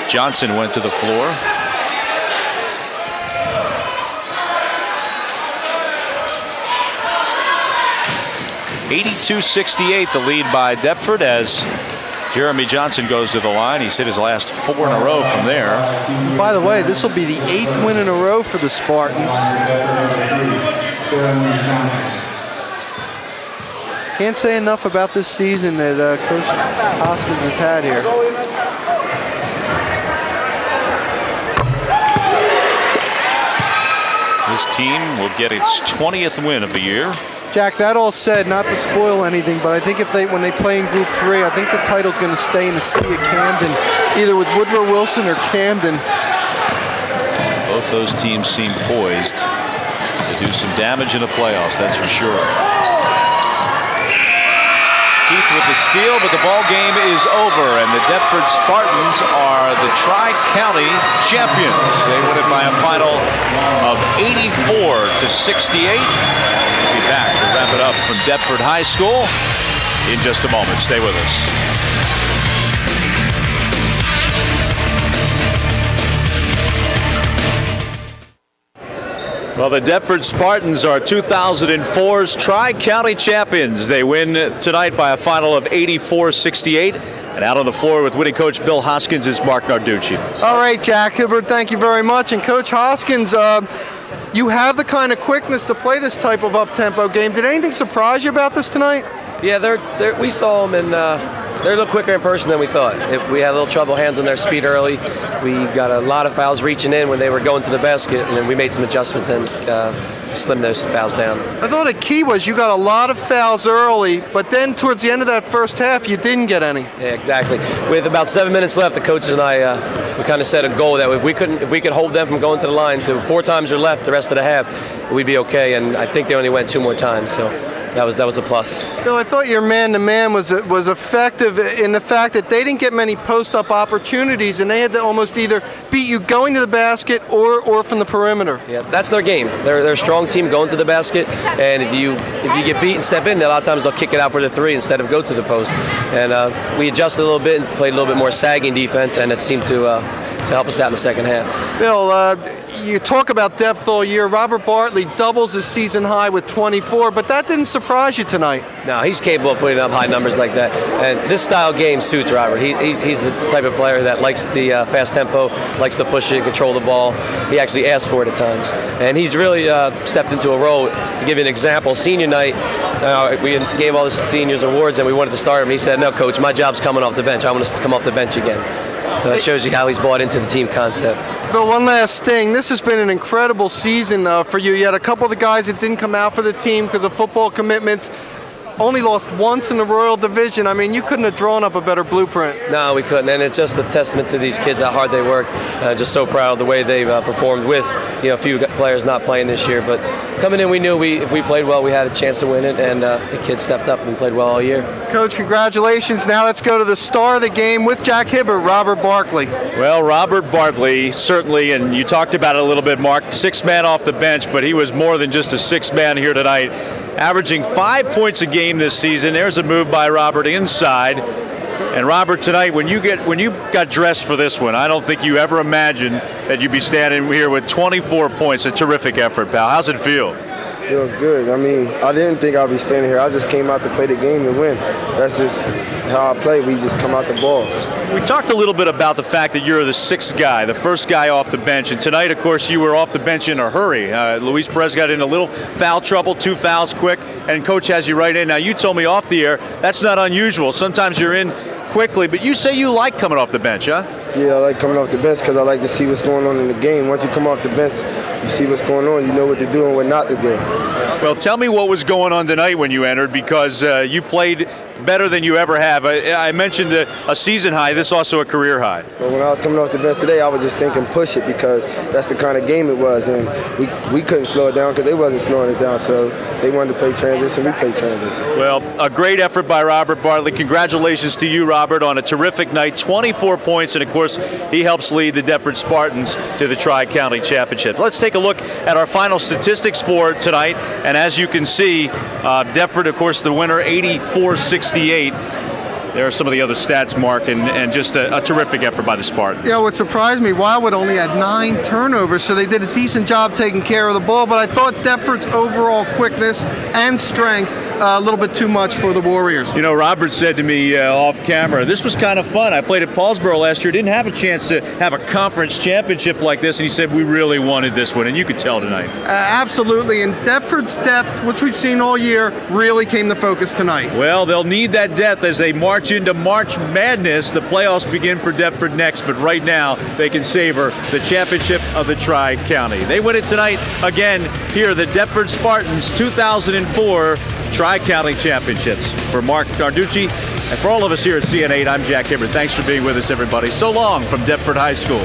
Johnson went to the floor. 82-68, the lead by Deptford as Jeremy Johnson goes to the line. He's hit his last 4 in a row from there. By the way, this will be the 8th win in a row for the Spartans. Can't say enough about this season that Coach Hoskins has had here. This team will get its 20th win of the year. Jack, that all said, not to spoil anything, but I think when they play in Group 3, I think the title's going to stay in the city of Camden, either with Woodrow Wilson or Camden. Both those teams seem poised to do some damage in the playoffs, that's for sure. Keith with the steal, but the ball game is over, and the Deptford Spartans are the Tri-County champions. They win it by a final of 84-68. We'll be back to wrap it up from Deptford High School in just a moment. Stay with us. Well, the Deptford Spartans are 2004's Tri-County champions. They win tonight by a final of 84-68. And out on the floor with winning coach Bill Hoskins is Mark Narducci. All right, Jack Hibbert, thank you very much. And Coach Hoskins, you have the kind of quickness to play this type of up-tempo game. Did anything surprise you about this tonight? Yeah, we saw them and they're a little quicker in person than we thought. We had a little trouble handling their speed early. We got a lot of fouls reaching in when they were going to the basket, and then we made some adjustments and slimmed those fouls down. I thought a key was you got a lot of fouls early, but then towards the end of that first half, you didn't get any. Yeah, exactly. With about 7 minutes left, the coaches and I we kind of set a goal that if we could hold them from going to the line to 4 times or left the rest of the half, we'd be okay. And I think they only went 2 more times, so that was a plus. Bill, I thought your man-to-man was effective in the fact that they didn't get many post-up opportunities, and they had to almost either beat you going to the basket or from the perimeter. Yeah, that's their game. They're a strong team going to the basket, and if you get beat and step in, a lot of times they'll kick it out for the 3 instead of go to the post. And we adjusted a little bit and played a little bit more sagging defense, and it seemed to help us out in the second half. Bill, you talk about depth all year. Robert Bartley doubles his season high with 24, but that didn't surprise you tonight. No, he's capable of putting up high numbers like that. And this style game suits Robert. He's the type of player that likes the fast tempo, likes to push it, control the ball. He actually asks for it at times. And he's really stepped into a role. To give you an example, senior night, we gave all the seniors awards and we wanted to start him. He said, "No, coach, my job's coming off the bench. I want to come off the bench again." So it shows you how he's bought into the team concept. Bill, one last thing. This has been an incredible season for you. You had a couple of the guys that didn't come out for the team because of football commitments. Only lost once in the Royal Division. I mean, you couldn't have drawn up a better blueprint. No, we couldn't, and it's just a testament to these kids how hard they worked. Just so proud of the way they've performed with a few players not playing this year. But coming in, we knew if we played well, we had a chance to win it, and the kids stepped up and played well all year. Coach, congratulations. Now let's go to the star of the game with Jack Hibbert, Robert Bartley. Well, Robert Bartley, certainly, and you talked about it a little bit, Mark, 6 man off the bench, but he was more than just a 6 man here tonight. averaging 5 points a game this season. There's a move by Robert inside. And Robert, tonight, when you got dressed for this one, I don't think you ever imagined that you'd be standing here with 24 points. A terrific effort, pal. How's it feel? Feels good. I mean, I didn't think I'd be standing here. I just came out to play the game and win. That's just how I play. We just come out the ball. We talked a little bit about the fact that you're the sixth guy, the first guy off the bench. And tonight, of course, you were off the bench in a hurry. Luis Perez got in a little foul trouble, 2 fouls quick, and coach has you right in. Now, you told me off the air, that's not unusual. Sometimes you're in quickly, but you say you like coming off the bench, huh? Yeah, I like coming off the bench because I like to see what's going on in the game. Once you come off the bench, you see what's going on. You know what to do and what not to do. Well, tell me what was going on tonight when you entered, because you played better than you ever have. I mentioned a season high. This is also a career high. Well, when I was coming off the bench today, I was just thinking push it, because that's the kind of game it was, and we couldn't slow it down because they wasn't slowing it down. So they wanted to play transition. We played transition. Well, a great effort by Robert Bartley. Congratulations to you, Robert, on a terrific night. 24 points, and of course, he helps lead the Deptford Spartans to the Tri-County Championship. Let's take a look at our final statistics for tonight. And as you can see, Deptford, of course, the winner, 84-68. There are some of the other stats, Mark, and just a terrific effort by the Spartans. Yeah, what surprised me, Wildwood only had 9 turnovers, so they did a decent job taking care of the ball, but I thought Deptford's overall quickness and strength a little bit too much for the Warriors. You know, Robert said to me off camera, this was kind of fun. I played at Paulsboro last year, didn't have a chance to have a conference championship like this, and he said we really wanted this one, and you could tell tonight. Absolutely, and Deptford's depth, which we've seen all year, really came to focus tonight. Well, they'll need that depth as they march into March Madness. The playoffs begin for Deptford next, but right now they can savor the championship of the Tri-County. They win it tonight again here, the Deptford Spartans 2004 Tri-County Championships. For Mark Carducci and for all of us here at CN8, I'm Jack Hibbert. Thanks for being with us, everybody. So long from Deptford High School.